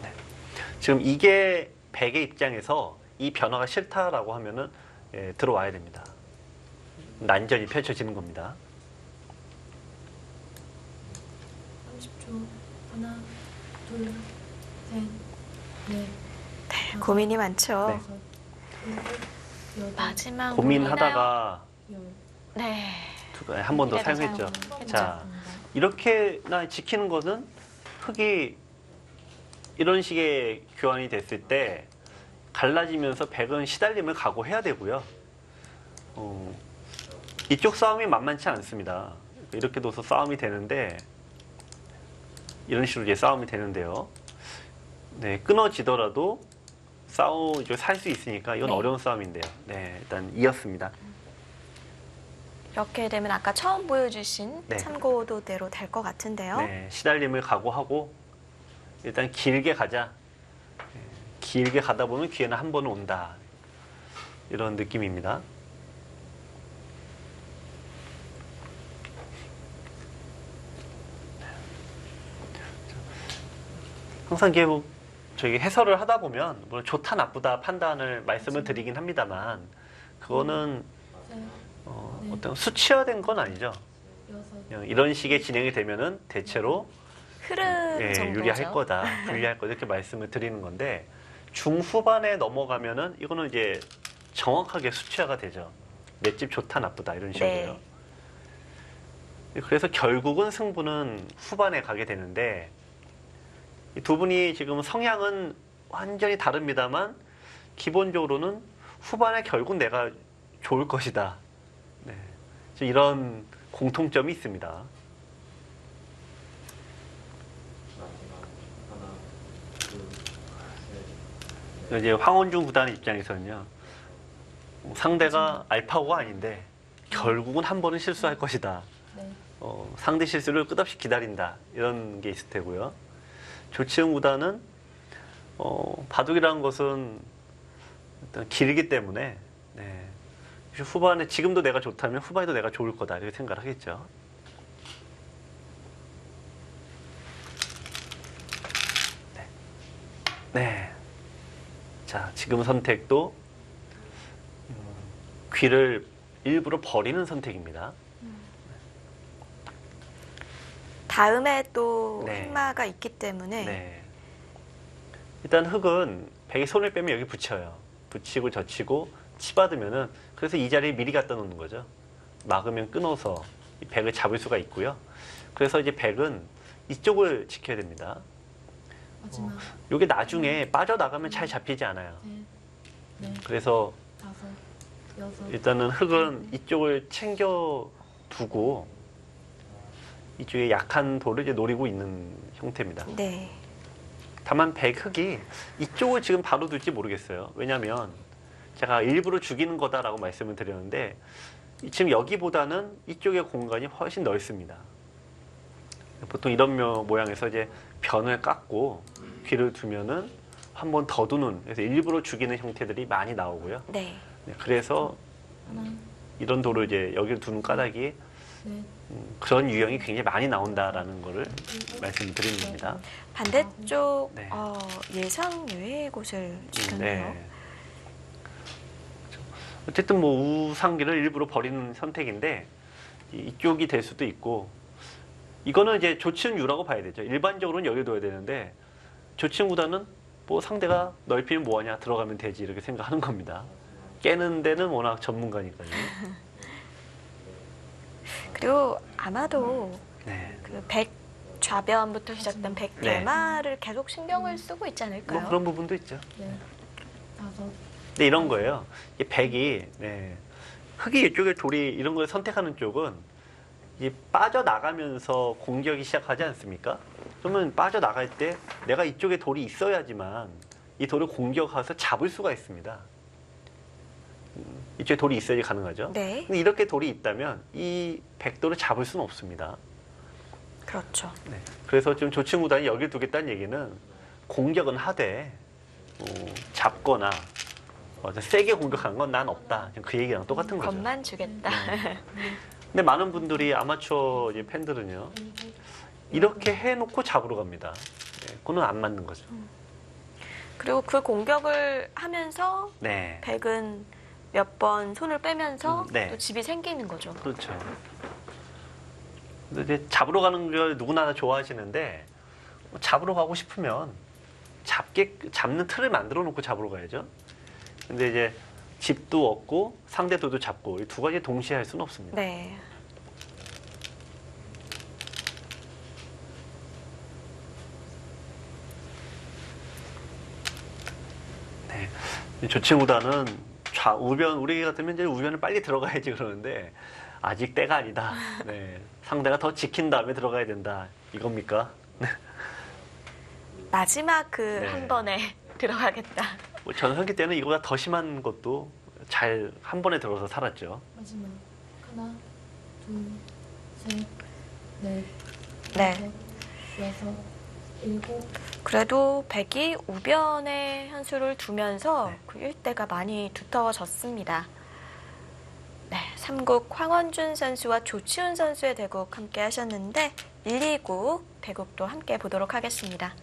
네. 지금 이게 백의 입장에서 이 변화가 싫다라고 하면은 들어와야 됩니다. 난전이 펼쳐지는 겁니다. 30초. 하나, 둘, 셋, 넷, 다섯, 고민이 많죠. 네. 여섯, 일곱, 여덟, 마지막 고민하다가 열. 네. 한 번 더 그래도 사용했죠. 사용을 자, 이렇게나 지키는 것은 흙이 이런 식의 교환이 됐을 때 갈라지면서 백은 시달림을 각오해야 되고요. 이쪽 싸움이 만만치 않습니다. 이렇게 둬서 싸움이 되는데 이런 식으로 이제 싸움이 되는데요. 네, 끊어지더라도 이제 살 수 있으니까 이건 네. 어려운 싸움인데요. 네, 일단 이었습니다. 이렇게 되면 아까 처음 보여주신 네. 참고도대로 될 것 같은데요. 네, 시달림을 각오하고 일단 길게 가자. 네, 길게 가다 보면 기회는 한 번은 온다. 이런 느낌입니다. 항상 이게 저희 해설을 하다 보면 물론 좋다 나쁘다 판단을 말씀을 드리긴 합니다만 그거는 셋, 어떤 수치화된 건 아니죠. 여섯, 그냥 이런 식의 진행이 되면은 대체로 흐름 예, 정도죠. 유리할 거다, 불리할 거다 이렇게 말씀을 드리는 건데 중후반에 넘어가면은 이거는 이제 정확하게 수치화가 되죠. 맷집 좋다 나쁘다 이런 식으로요. 그래서 결국은 승부는 후반에 가게 되는데 이 두 분이 지금 성향은 완전히 다릅니다만 기본적으로는 후반에 결국 내가 좋을 것이다. 네, 이런 공통점이 있습니다. 이제 황원중 구단 입장에서는요, 상대가 알파고가 아닌데 결국은 한 번은 실수할 것이다. 네, 상대 실수를 끝없이 기다린다. 이런 게 있을 테고요. 조치흥 구단은 바둑이라는 것은 일단 길기 때문에 네, 후반에 지금도 내가 좋다면 후반에도 내가 좋을 거다 이렇게 생각을 하겠죠. 네. 네. 자, 지금 선택도 귀를 일부러 버리는 선택입니다. 다음에 또 네. 흑마가 있기 때문에 네. 일단 흙은 백이 손을 빼면 여기 붙여요. 붙이고 젖히고 치받으면은 그래서 이 자리에 미리 갖다 놓는 거죠. 막으면 끊어서 이 백을 잡을 수가 있고요. 그래서 이제 백은 이쪽을 지켜야 됩니다. 마지막. 이게 나중에 빠져나가면 잘 잡히지 않아요. 셋, 넷, 그래서 다섯, 여섯, 일단은 흙은 이쪽을 챙겨 두고 이쪽에 약한 돌을 이제 노리고 있는 형태입니다. 네. 다만 백흑이 이쪽을 지금 바로 둘지 모르겠어요. 왜냐하면 제가 일부러 죽이는 거다라고 말씀을 드렸는데 지금 여기보다는 이쪽의 공간이 훨씬 넓습니다. 보통 이런 모양에서 이제 변을 깎고 귀를 두면은 한 번 더 두는, 그래서 일부러 죽이는 형태들이 많이 나오고요. 네. 네, 그래서 하나, 이런 돌을 이제 여기를 두는 까닭이 넷, 그런 유형이 굉장히 많이 나온다라는 거를 일곱, 말씀드리는 겁니다. 반대쪽 네. 예상 외의 곳을 주셨네요. 네. 어쨌든 뭐 우상기를 일부러 버리는 선택인데 이쪽이 될 수도 있고 이거는 이제 조치는 유라고 봐야 되죠. 일반적으로는 여기 둬야 되는데 조치는 구단은 뭐 상대가 넓히면 뭐하냐 들어가면 되지 이렇게 생각하는 겁니다. 깨는 데는 워낙 전문가니까요. 그리고 아마도 네. 그 백 좌변부터 시작된 백 네. 대마를 계속 신경을 쓰고 있지 않을까요? 뭐 그런 부분도 있죠. 넷, 다섯, 근데 이런 거예요. 이 백이 네. 흙이 이쪽에 돌이 이런 걸 선택하는 쪽은 이 빠져나가면서 공격이 시작하지 않습니까? 그러면 빠져나갈 때 내가 이쪽에 돌이 있어야지만 이 돌을 공격해서 잡을 수가 있습니다. 이쪽에 돌이 있어야지 가능하죠. 네. 근데 이렇게 돌이 있다면 이 백돌을 잡을 수는 없습니다. 그렇죠. 네. 그래서 지금 조친구단이 여기를 두겠다는 얘기는 공격은 하되 잡거나 세게 공격한 건 난 없다. 지금 그 얘기랑 똑같은 거죠. 겁만 주겠다. 근데 많은 분들이 아마추어 이제 팬들은요 일곱, 이렇게 해놓고 잡으러 갑니다. 네, 그거는 안 맞는 거죠. 그리고 그 공격을 하면서 네, 백은 몇 번 손을 빼면서 네. 또 집이 생기는 거죠. 그렇죠. 근데 이제 잡으러 가는 걸 누구나 다 좋아하시는데 잡으러 가고 싶으면 잡는 틀을 만들어 놓고 잡으러 가야죠. 근데 이제 집도 얻고 상대도 잡고 이 두 가지 동시에 할 수는 없습니다. 네. 네. 저 친구단은 우변 우리 같으면 이제 우변을 빨리 들어가야지 그러는데 아직 때가 아니다. 네. 상대가 더 지킨 다음에 들어가야 된다. 이겁니까? 마지막 그 네. 한 번에 들어가겠다. 뭐 전성기 때는 이거보다 더 심한 것도 잘 한 번에 들어서 살았죠. 마지막 하나, 둘, 셋, 넷, 네. 다섯, 여섯, 일곱. 그래도 백이 우변에 현수를 두면서 네. 그 일대가 많이 두터워졌습니다. 네, 3국 황원준 선수와 조치훈 선수의 대국 함께 하셨는데 1, 2국 대국도 함께 보도록 하겠습니다.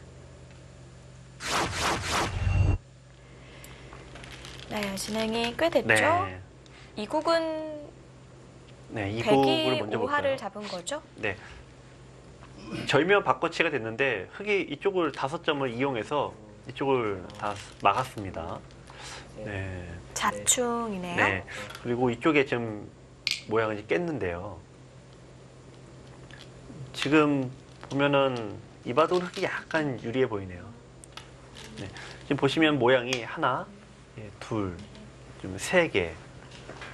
네, 진행이 꽤 됐죠? 네. 2국은 네, 이 백이 곡을 먼저 볼까요? 5하를 잡은 거죠? 네. 절묘한 바꿔치기가 됐는데 흑이 이쪽을 5점을 이용해서 이쪽을 다 막았습니다. 네. 자충이네요. 네. 그리고 이쪽에 지금 모양을 이제 깼는데요. 지금 보면은 이바돈 흑이 약간 유리해 보이네요. 네. 지금 보시면 모양이 하나, 둘, 좀 세 개.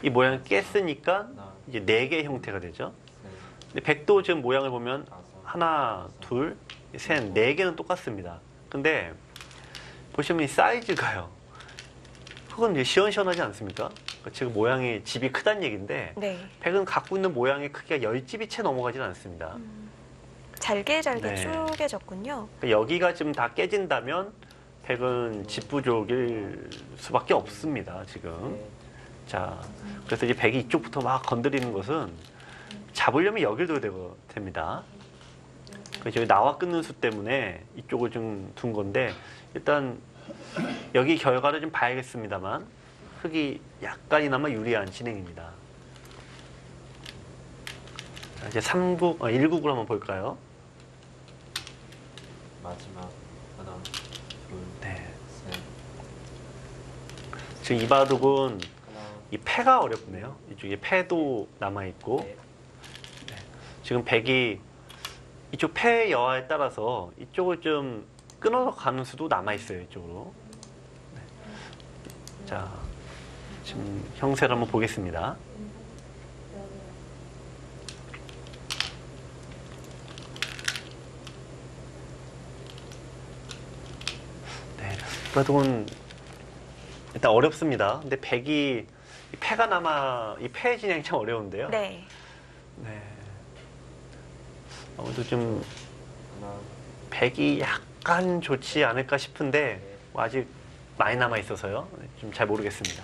이 모양을 깼으니까 이제 4개 형태가 되죠. 근데 백도 지금 모양을 보면 하나, 둘, 셋, 4개는 똑같습니다. 근데 보시면 이 사이즈가요. 흑은 이제 시원시원하지 않습니까? 그러니까 지금 모양이 집이 크다는 얘기인데 네. 백은 갖고 있는 모양의 크기가 10집이 채 넘어가진 않습니다. 잘게 네. 쪼개졌군요. 그러니까 여기가 지금 다 깨진다면 백은 집 부족일 수밖에 없습니다. 지금. 자, 그래서 이제 백이 이쪽부터 막 건드리는 것은 잡으려면 여길 둬야 됩니다. 그래서 여기 나와 끊는 수 때문에 이쪽을 좀 둔 건데 일단 여기 결과를 좀 봐야겠습니다만 흑이 약간이나마 유리한 진행입니다. 자, 이제 1국을 한번 볼까요? 마지막 하나, 둘, 네. 셋, 지금 이바둑은 하나, 이 패가 어렵네요. 이쪽에 패도 남아있고 넷, 지금 백이 이쪽 패 여하에 따라서 이쪽을 좀 끊어서 가는 수도 남아있어요. 이쪽으로. 네. 자, 지금 형세를 한번 보겠습니다. 네, 이바둑은 일단 어렵습니다. 근데 백이 이 패가 남아 이 패 진행이 참 어려운데요. 네. 네. 아무래도 좀 하나, 백이 약간 좋지 않을까 싶은데 뭐 아직 많이 남아 있어서요. 좀 잘 모르겠습니다.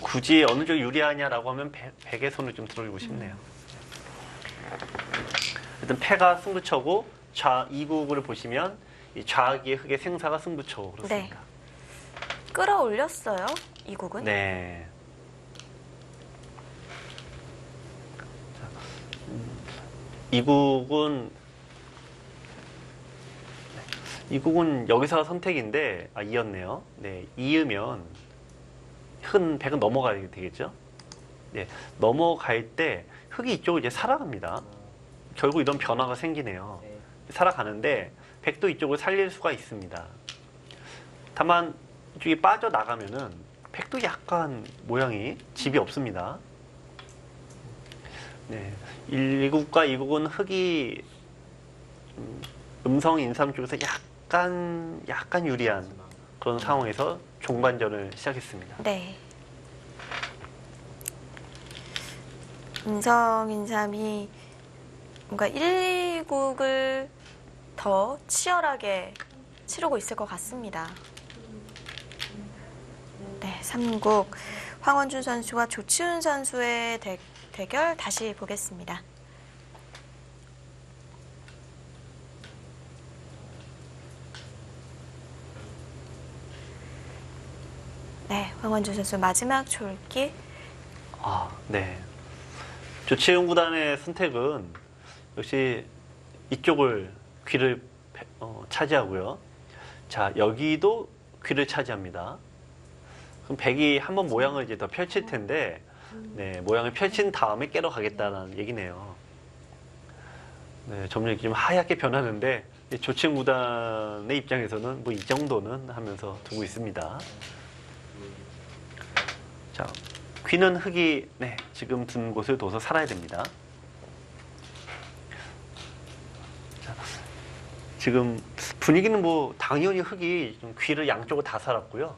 굳이 어느 쪽 유리하냐라고 하면 백의 손을 좀 들어주고 싶네요. 일단 패가 승부처고 이국을 보시면 이 좌기의 흑의 생사가 승부처고 그렇습니다. 끌어올렸어요. 이 국은. 네. 이국은 여기서 선택인데 이었네요. 네, 이으면 백은 넘어가야 되겠죠. 네, 넘어갈 때 흑이 이쪽으로 이제 살아갑니다. 결국 이런 변화가 생기네요. 넷, 살아가는데 백도 이쪽을 살릴 수가 있습니다. 다만 이쪽이 빠져나가면은 백도 약간 모양이 집이 없습니다. 네, 1국과 2국은 흑이 음성 인삼 쪽에서 약간 유리한 마지막 그런 상황에서 종반전을 시작했습니다. 네. 음성인삼이 뭔가 1, 2국을 더 치열하게 치르고 있을 것 같습니다. 네, 3국 황원준 선수와 조치훈 선수의 대결 다시 보겠습니다. 네, 황원준 선수 마지막 초읽기. 네. 조치훈 구단의 선택은 역시 이쪽을 귀를 차지하고요. 자, 여기도 귀를 차지합니다. 그럼 백이 한번 모양을 이제 더 펼칠 텐데, 네, 모양을 펼친 다음에 깨러 가겠다는 얘기네요. 네, 점점 좀 하얗게 변하는데 조치훈 구단의 입장에서는 뭐 이 정도는 하면서 두고 있습니다. 자, 귀는 흙이 네, 지금 둔 곳을 둬서 살아야 됩니다. 자, 지금 분위기는 뭐 당연히 흙이 좀 귀를 양쪽을 다 살았고요.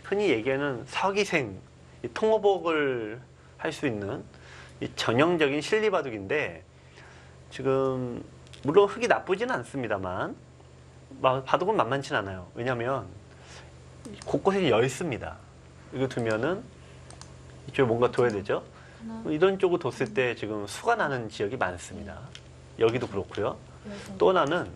흔히 얘기하는 서기생, 이 통호복을 할 수 있는 이 전형적인 실리바둑인데 지금 물론 흙이 나쁘지는 않습니다만 바둑은 만만치 않아요. 왜냐하면 곳곳에 열 있습니다. 이거 두면은 이쪽에 뭔가 둬야 되죠. 이런 쪽을 뒀을 때 지금 수가 나는 지역이 많습니다. 여기도 그렇고요. 또 하나는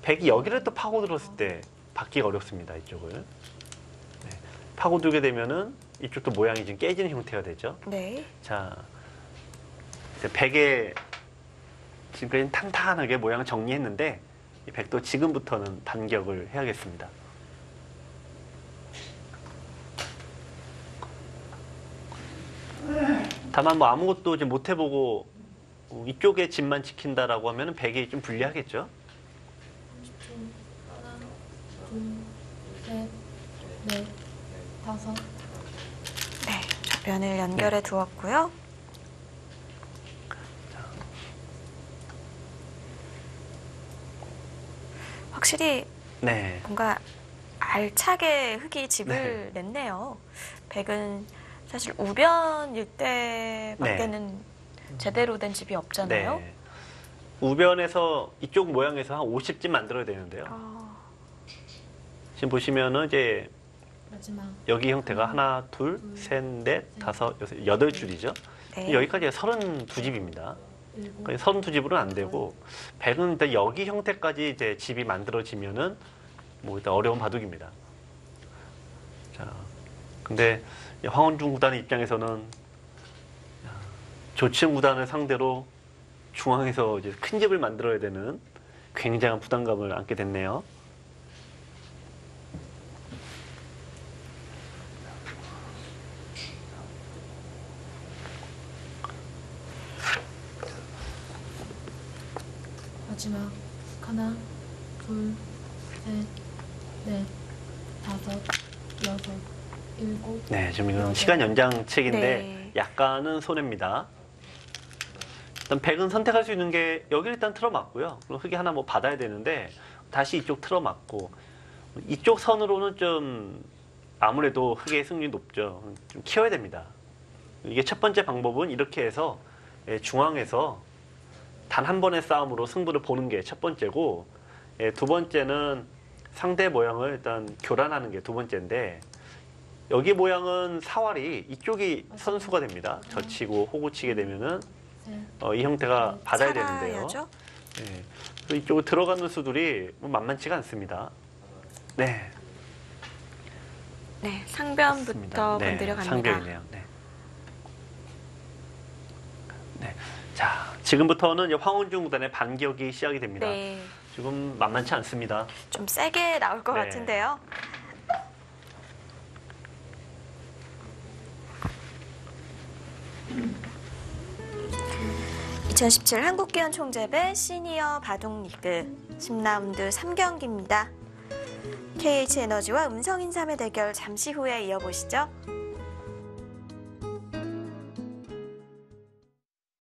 백이 여기를 또 파고들었을 때 받기가 어렵습니다. 이쪽을. 네. 파고들게 되면은 이쪽도 모양이 좀 깨지는 형태가 되죠. 네. 자, 이제 백의 지금까지 탄탄하게 모양을 정리했는데 이 백도 지금부터는 반격을 해야겠습니다. 다만 뭐 아무것도 이제 못 해보고 이쪽에 집만 지킨다라고 하면 백이 좀 불리하겠죠. 30초. 하나, 둘, 셋, 넷, 다섯. 네, 좌변을 연결해 두었고요. 확실히 네. 뭔가 알차게 흙이 집을 냈네요. 백은 사실 우변일 때밖에는 제대로 된 집이 없잖아요. 네. 우변에서 이쪽 모양에서 한 50집 만들어야 되는데요. 지금 보시면은 이제 마지막. 여기 형태가 하나, 둘, 셋, 넷, 다섯, 여섯, 8줄이죠. 네. 여기까지가 32집입니다. 일곱. 그러니까 32집으로는 안 되고 백은 일단 여기 형태까지 이제 집이 만들어지면은 뭐 일단 어려운 바둑입니다. 자, 근데 황원준 구단의 입장에서는 조치훈 구단을 상대로 중앙에서 이제 큰 집을 만들어야 되는 굉장한 부담감을 안게 됐네요. 마지막. 하나, 둘, 셋, 넷, 다섯, 여섯, 일곱. 네, 지금 이건 시간 연장책인데 네. 약간은 손해입니다. 일단 백은 선택할 수 있는 게 여기를 일단 틀어막고요. 그럼 흙이 하나 뭐 받아야 되는데 다시 이쪽 틀어막고 이쪽 선으로는 좀 아무래도 흙의 승률이 높죠. 좀 키워야 됩니다. 이게 첫 번째 방법은 이렇게 해서 중앙에서 단 한 번의 싸움으로 승부를 보는 게 첫 번째고 두 번째는 상대 모양을 일단 교란하는 게 두 번째인데 여기 모양은 사활이 이쪽이 선수가 됩니다. 젖히고 호구 치게 되면은 이 형태가 받아야 되는데요. 살아야죠. 네. 그래서 이쪽으로 들어가는 수들이 뭐 만만치가 않습니다. 네. 네, 상변부터 네, 건드려 갑니다. 상변이네요. 네. 네. 자, 지금부터는 이제 황원준 구단의 반격이 시작이 됩니다. 네, 지금 만만치 않습니다. 좀 세게 나올 것 네. 같은데요. (2017) 한국기원 총재배 시니어 바둑리그 10라운드 3경기입니다. KH에너지와 음성인삼의 대결 잠시 후에 이어보시죠.